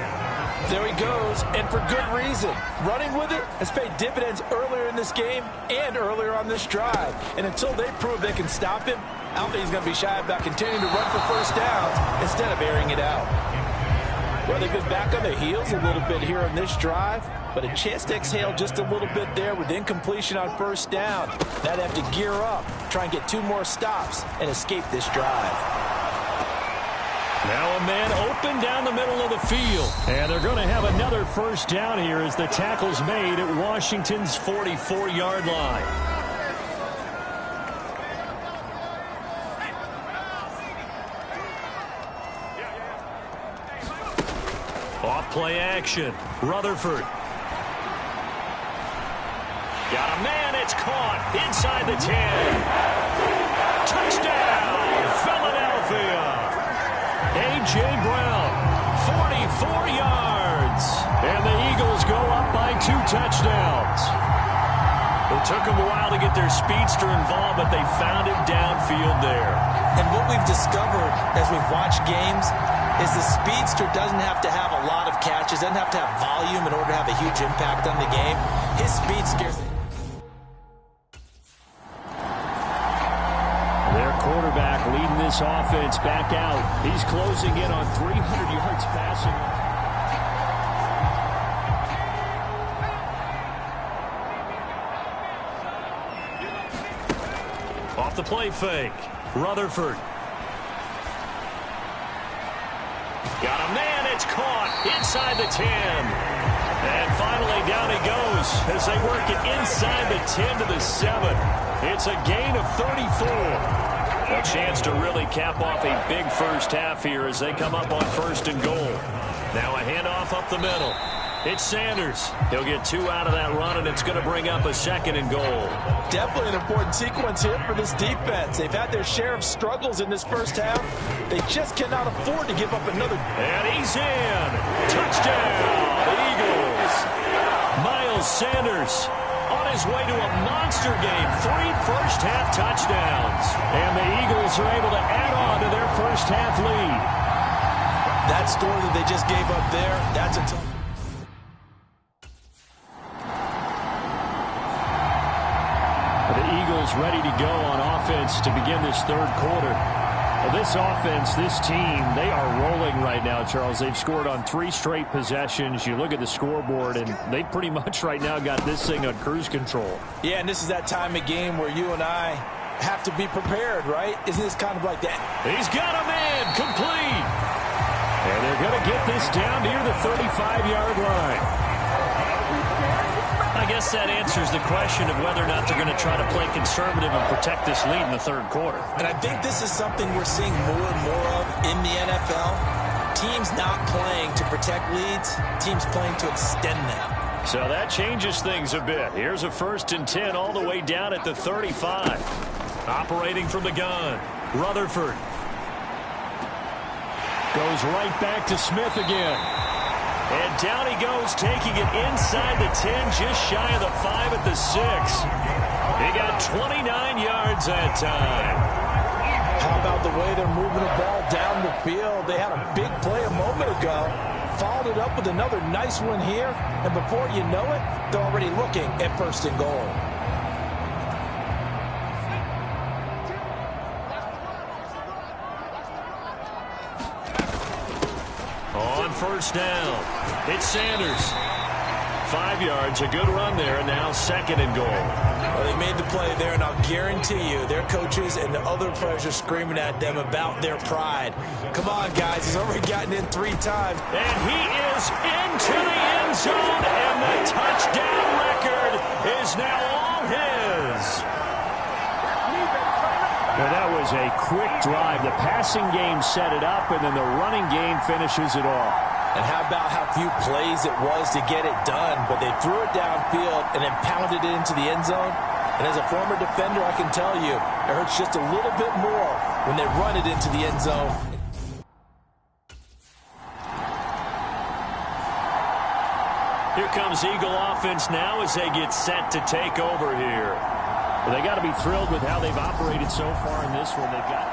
There he goes, and for good reason. Running with it has paid dividends earlier in this game and earlier on this drive. And until they prove they can stop him, I don't think he's going to be shy about continuing to run for 1st downs instead of airing it out. Well, they've been back on their heels a little bit here on this drive, but a chance to exhale just a little bit there with incompletion on first down. Now they have to gear up, try and get 2 more stops, and escape this drive. Now a man open down the middle of the field. And they're going to have another first down here as the tackle's made at Washington's 44-yard line. Off-play action. Rutherford. Got a man. It's caught inside the 10. Touchdown, Philadelphia. A.J. Brown, 44 yards. And the Eagles go up by 2 touchdowns. It took them a while to get their speedster involved, but they found him downfield there. And what we've discovered as we've watched games is the speedster doesn't have to have a lot of catches, doesn't have to have volume in order to have a huge impact on the game. His speed scares them. Their quarterback leading this offense back out. He's closing in on 300 yards passing. Off the play fake. Rutherford. Got a man. It's caught inside the 10. And finally down he goes as they work it inside the 10 to the 7. It's a gain of 34. A chance to really cap off a big first half here as they come up on 1st and goal. Now a handoff up the middle. It's Sanders. He'll get 2 out of that run, and it's going to bring up a 2nd and goal. Definitely an important sequence here for this defense. They've had their share of struggles in this first half. They just cannot afford to give up another. And he's in. Touchdown, Eagles. Miles Sanders on his way to a monster game. 3 first-half touchdowns. And the Eagles are able to add on to their first-half lead. That score that they just gave up there, that's a tough. The Eagles ready to go on offense to begin this 3rd quarter. Well, this offense, this team, they are rolling right now, Charles. They've scored on 3 straight possessions. You look at the scoreboard, and they pretty much right now got this thing on cruise control. Yeah, and this is that time of game where you and I have to be prepared, right? Isn't this kind of like that? He's got a man, complete. And they're going to get this down near the 35-yard line. I guess that answers the question of whether or not they're going to try to play conservative and protect this lead in the 3rd quarter. And I think this is something we're seeing more and more of in the NFL. Teams not playing to protect leads, teams playing to extend them. So that changes things a bit. Here's a 1st and 10 all the way down at the 35. Operating from the gun, Rutherford. Goes right back to Smith again. And down he goes, taking it inside the 10, just shy of the 5 at the 6. He got 29 yards that time. How about the way they're moving the ball down the field? They had a big play a moment ago. Followed it up with another nice one here. And before you know it, they're already looking at 1st and goal. On 1st down, it's Sanders. 5 yards, a good run there, and now 2nd and goal. Well, they made the play there, and I'll guarantee you their coaches and the other players are screaming at them about their pride. Come on, guys. He's already gotten in 3 times. And he is into the end zone, and the touchdown record is now all his. Well, that was a quick drive. The passing game set it up, and then the running game finishes it off. And how about how few plays it was to get it done, but they threw it downfield and then pounded it into the end zone. And as a former defender, I can tell you, it hurts just a little bit more when they run it into the end zone. Here comes Eagle offense now as they get set to take over here. Well, they got to be thrilled with how they've operated so far in this one. They've got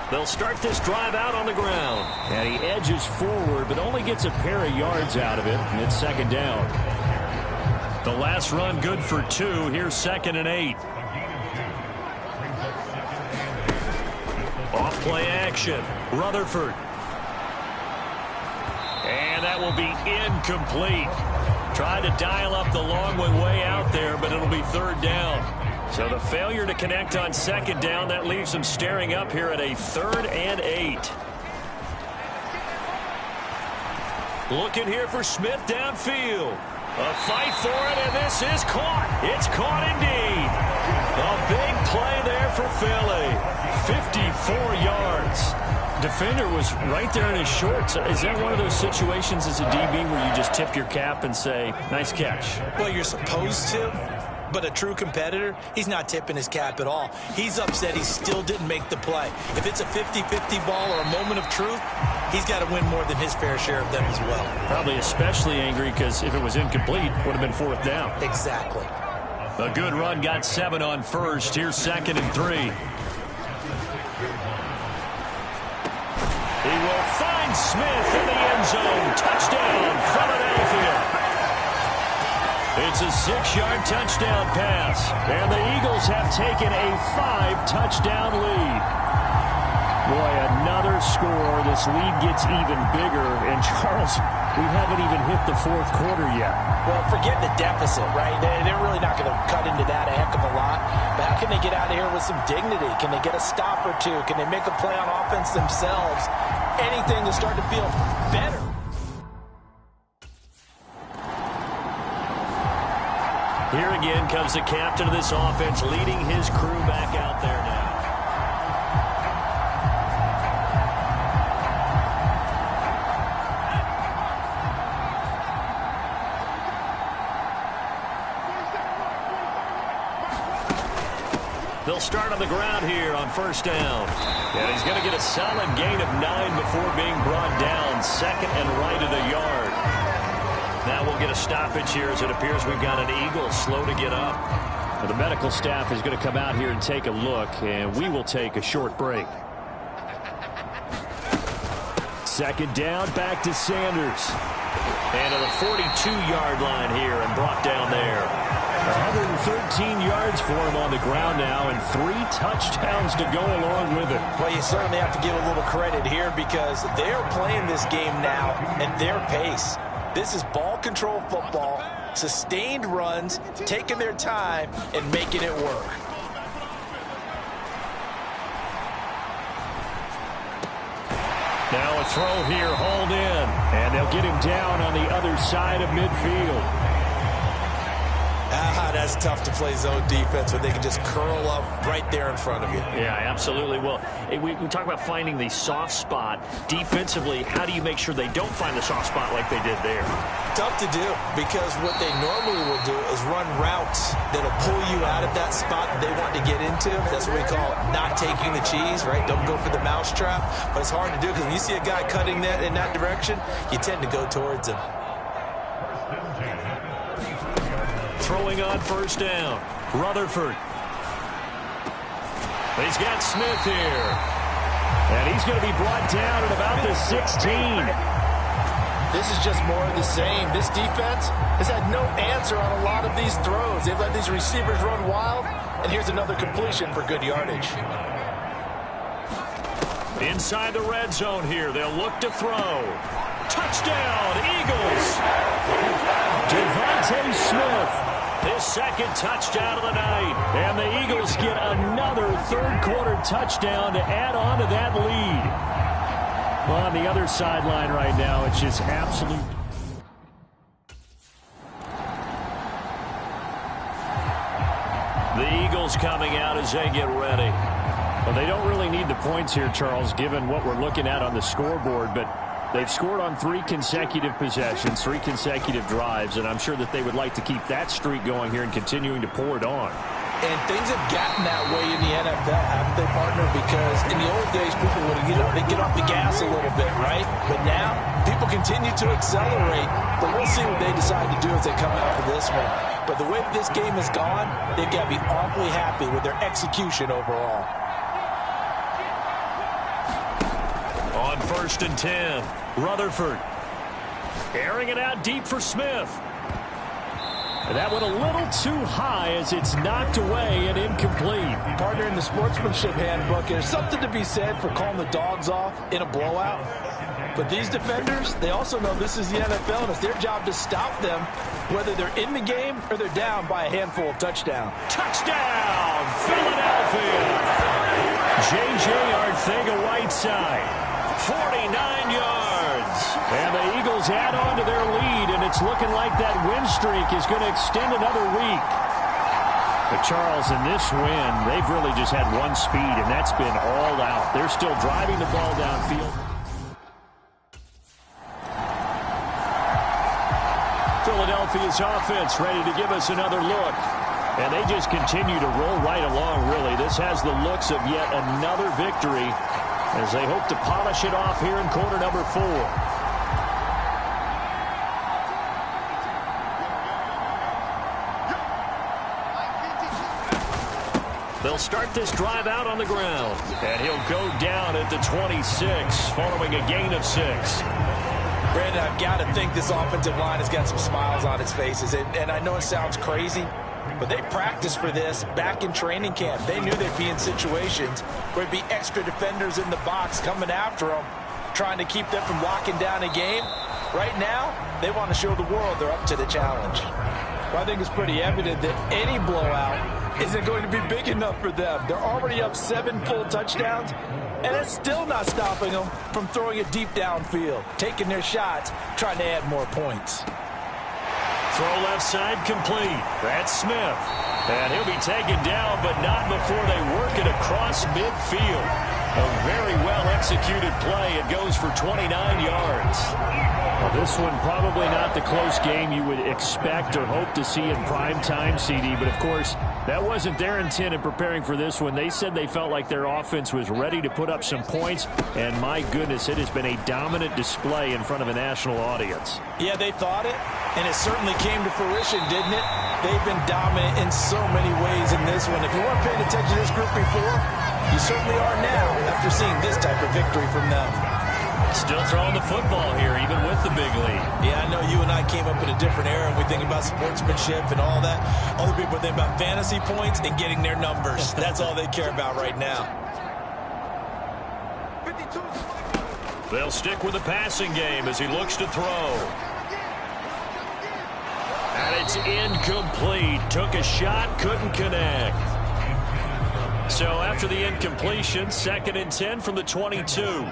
the They'll start this drive out on the ground. And he edges forward, but only gets a pair of yards out of it, and it's second down. The last run good for 2. Here's 2nd and 8. Off play action. Rutherford. And that will be incomplete. Tried to dial up the long way out there, but it'll be 3rd down. So the failure to connect on 2nd down, that leaves them staring up here at a 3rd and 8. Looking here for Smith downfield. A fight for it, and this is caught. It's caught indeed. A big play there for Philly. 54 yards. Defender was right there in his shorts. Is that one of those situations as a DB where you just tip your cap and say, nice catch? Well, you're supposed to, but a true competitor, he's not tipping his cap at all. He's upset he still didn't make the play. If it's a 50-50 ball or a moment of truth, he's got to win more than his fair share of them as well. Probably especially angry because if it was incomplete, would have been 4th down. Exactly. A good run, got 7 on first. Here's 2nd and 3. He will find Smith in the end zone. Touchdown, Philadelphia. It's a 6-yard touchdown pass. And the Eagles have taken a 5-touchdown lead. Boy, another score. This lead gets even bigger. And, Charles, we haven't even hit the 4th quarter yet. Well, forget the deficit, right? They're really not going to cut into that a heck of a lot. But how can they get out of here with some dignity? Can they get a stop or two? Can they make a play on offense themselves? Anything to start to feel better. Here again comes the captain of this offense, leading his crew back out there now. They'll start on the ground here on 1st down. And he's going to get a solid gain of 9 before being brought down. 2nd and right at a yard. Now we'll get a stoppage here as it appears we've got an Eagle slow to get up. Well, the medical staff is going to come out here and take a look, and we will take a short break. 2nd down, back to Sanders. And to the 42-yard line here and brought down there. 113 yards for him on the ground now, and 3 touchdowns to go along with it. Well, you certainly have to give a little credit here because they're playing this game now at their pace. This is ball control football, sustained runs, taking their time, and making it work. Now a throw here, hauled in, and they'll get him down on the other side of midfield. That's tough to play zone defense when they can just curl up right there in front of you. Yeah, absolutely. Well, we talk about finding the soft spot. Defensively, how do you make sure they don't find the soft spot like they did there? Tough to do because what they normally will do is run routes that'll pull you out of that spot that they want to get into. That's what we call not taking the cheese, right? Don't go for the mousetrap. But it's hard to do because when you see a guy cutting that in that direction, you tend to go towards him. Throwing on 1st down. Rutherford. He's got Smith here. And he's going to be brought down at about the 16. This is just more of the same. This defense has had no answer on a lot of these throws. They've let these receivers run wild, and here's another completion for good yardage. Inside the red zone here. They'll look to throw. Touchdown, Eagles. Devontae Smith. His 2nd touchdown of the night. And the Eagles get another 3rd quarter touchdown to add on to that lead. Well, on the other sideline right now, it's just absolute. The Eagles coming out as they get ready. Well, they don't really need the points here, Charles, given what we're looking at on the scoreboard, but they've scored on 3 consecutive possessions, 3 consecutive drives, and I'm sure that they would like to keep that streak going here and continuing to pour it on. And things have gotten that way in the NFL, haven't they, partner? Because in the old days, people would get off the gas a little bit, right? But now, people continue to accelerate, but we'll see what they decide to do as they come out for this one. But the way this game has gone, they've got to be awfully happy with their execution overall. 1st and 10. Rutherford airing it out deep for Smith. And that went a little too high as it's knocked away and incomplete. Partner, in the sportsmanship handbook, there's something to be said for calling the dogs off in a blowout. But these defenders, they also know this is the NFL, and it's their job to stop them, whether they're in the game or they're down by a handful of touchdowns. Touchdown, Philadelphia! J.J. Arcega-Whiteside, 49 yards. And the Eagles add on to their lead, and it's looking like that win streak is going to extend another week. But Charles, in this win, they've really just had one speed, and that's been all out. They're still driving the ball downfield. Philadelphia's offense ready to give us another look. And they just continue to roll right along, really. This has the looks of yet another victory as they hope to polish it off here in quarter number 4. They'll start this drive out on the ground. And he'll go down at the 26 following a gain of 6. Brandon, I've got to think this offensive line has got some smiles on its faces. And I know it sounds crazy, but they practiced for this back in training camp. They knew they'd be in situations where there'd be extra defenders in the box coming after them, trying to keep them from locking down a game. Right now, they want to show the world they're up to the challenge. Well, I think it's pretty evident that any blowout isn't going to be big enough for them. They're already up 7 full touchdowns, and it's still not stopping them from throwing it deep downfield, taking their shots, trying to add more points. Throw left side complete. That's Smith. And he'll be taken down, but not before they work it across midfield. A very well-executed play. It goes for 29 yards. Well, this one probably not the close game you would expect or hope to see in prime time, CD. But, of course, that wasn't their intent in preparing for this one. They said they felt like their offense was ready to put up some points. And, my goodness, it has been a dominant display in front of a national audience. Yeah, they thought it, and it certainly came to fruition, didn't it? They've been dominant in so many ways in this one. If you weren't paying attention to this group before, you certainly are now after seeing this type of victory from them. Still throwing the football here, even with the big lead. Yeah, I know you and I came up in a different era, and we think about sportsmanship and all that. Other people think about fantasy points and getting their numbers. That's all they care about right now. They'll stick with the passing game as he looks to throw. And it's incomplete. Took a shot, couldn't connect. So after the incompletion, 2nd and 10 from the 22.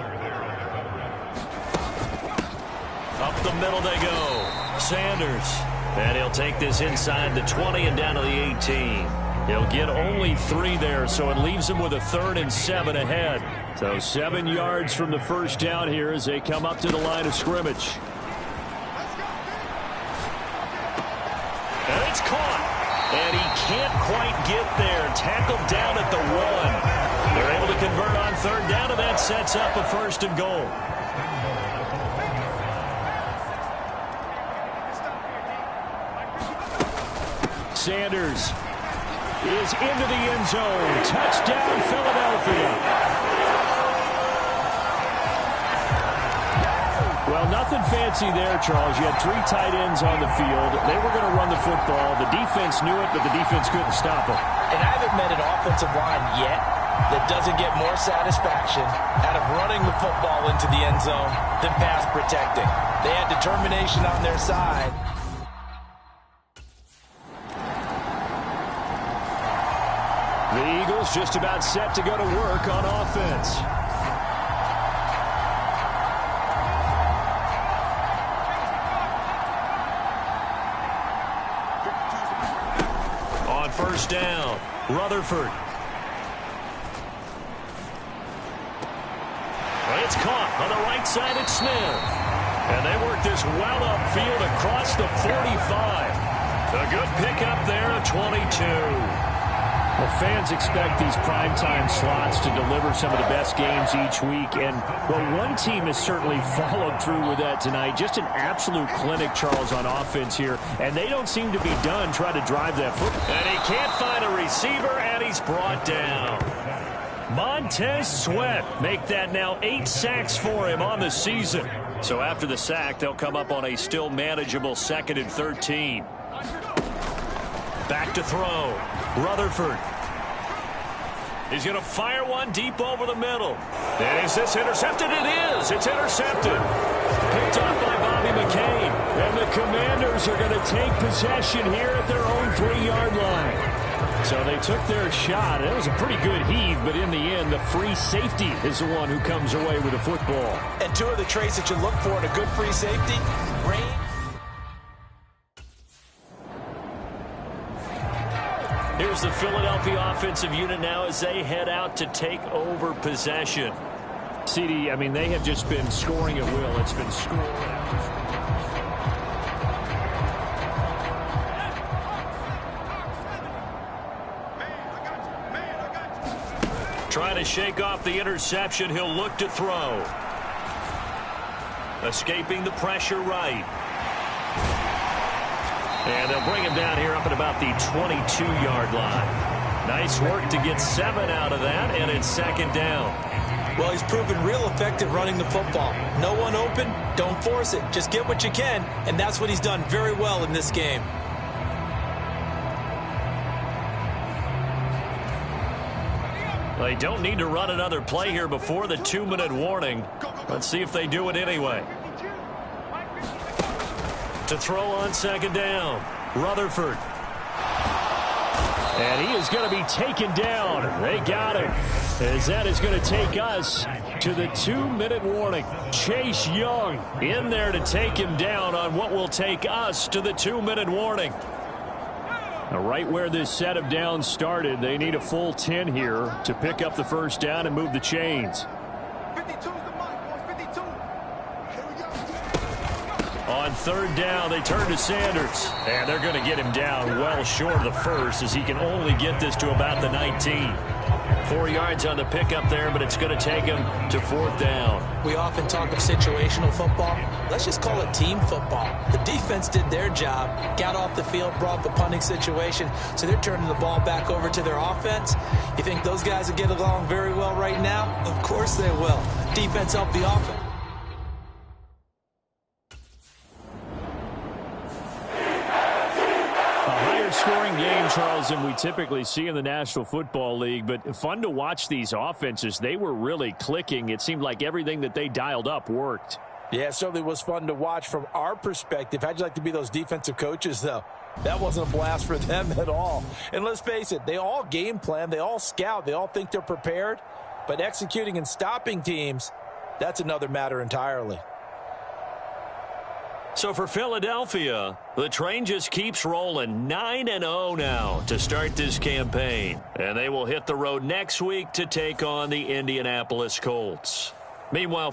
Up the middle they go. Sanders. And he'll take this inside the 20 and down to the 18. He'll get only 3 there, so it leaves him with a 3rd and 7 ahead. So 7 yards from the first down here as they come up to the line of scrimmage. And it's caught. And he can't quite get there. Tackled down at the 1. They're able to convert on 3rd down, and that sets up a 1st and goal. Sanders is into the end zone. Touchdown, Philadelphia. Well, nothing fancy there, Charles. You had 3 tight ends on the field. They were going to run the football. The defense knew it, but the defense couldn't stop them. And I haven't met an offensive line yet that doesn't get more satisfaction out of running the football into the end zone than pass protecting. They had determination on their side. The Eagles just about set to go to work on offense. On 1st down, Rutherford. It's caught on the right side at Smith. And they work this well upfield across the 45. A good pickup there at 22. Well, fans expect these primetime slots to deliver some of the best games each week. And, well, one team has certainly followed through with that tonight. Just an absolute clinic, Charles, on offense here. And they don't seem to be done trying to drive that football. And he can't find a receiver, and he's brought down. Montez Sweat make that now 8 sacks for him on the season. So after the sack, they'll come up on a still manageable 2nd and 13. Back to throw. Rutherford. He's going to fire one deep over the middle. And is this intercepted? It is. It's intercepted. Picked off by Bobby McCain. And the Commanders are going to take possession here at their own 3-yard line. So they took their shot. It was a pretty good heave, but in the end, the free safety is the one who comes away with the football. And 2 of the traits that you look for in a good free safety, range. Here's the Philadelphia offensive unit now as they head out to take over possession. CD, I mean, they have just been scoring at will. It's been scoring. Trying to shake off the interception. He'll look to throw. Escaping the pressure right. And they'll bring him down here up at about the 22-yard line. Nice work to get 7 out of that, and it's 2nd down. Well, he's proven real effective running the football. No one open, don't force it. Just get what you can, and that's what he's done very well in this game. They don't need to run another play here before the 2-minute warning. Let's see if they do it anyway. To throw on 2nd down, Rutherford. And he is going to be taken down. They got him. As that is going to take us to the 2-minute warning. Chase Young in there to take him down on what will take us to the 2-minute warning. Now, right where this set of downs started, they need a full 10 here to pick up the 1st down and move the chains. 52's the mark, boys. 52. Here we go. On 3rd down, they turn to Sanders. And they're going to get him down well short of the 1st as he can only get this to about the 19. 4 yards on the pickup there, but it's going to take him to 4th down. We often talk of situational football. Let's just call it team football. The defense did their job, got off the field, brought the punting situation, so they're turning the ball back over to their offense. You think those guys will get along very well right now? Of course they will. Defense helped the offense. Scoring game, Charles, than we typically see in the National Football League, but fun to watch these offenses. They were really clicking. It seemed like everything that they dialed up worked. Yeah, it certainly was fun to watch from our perspective. How'd you like to be those defensive coaches, though? That wasn't a blast for them at all. And let's face it, they all game plan, they all scout, they all think they're prepared, but executing and stopping teams, that's another matter entirely. So for Philadelphia, the train just keeps rolling. 9-0 now to start this campaign. And they will hit the road next week to take on the Indianapolis Colts. Meanwhile,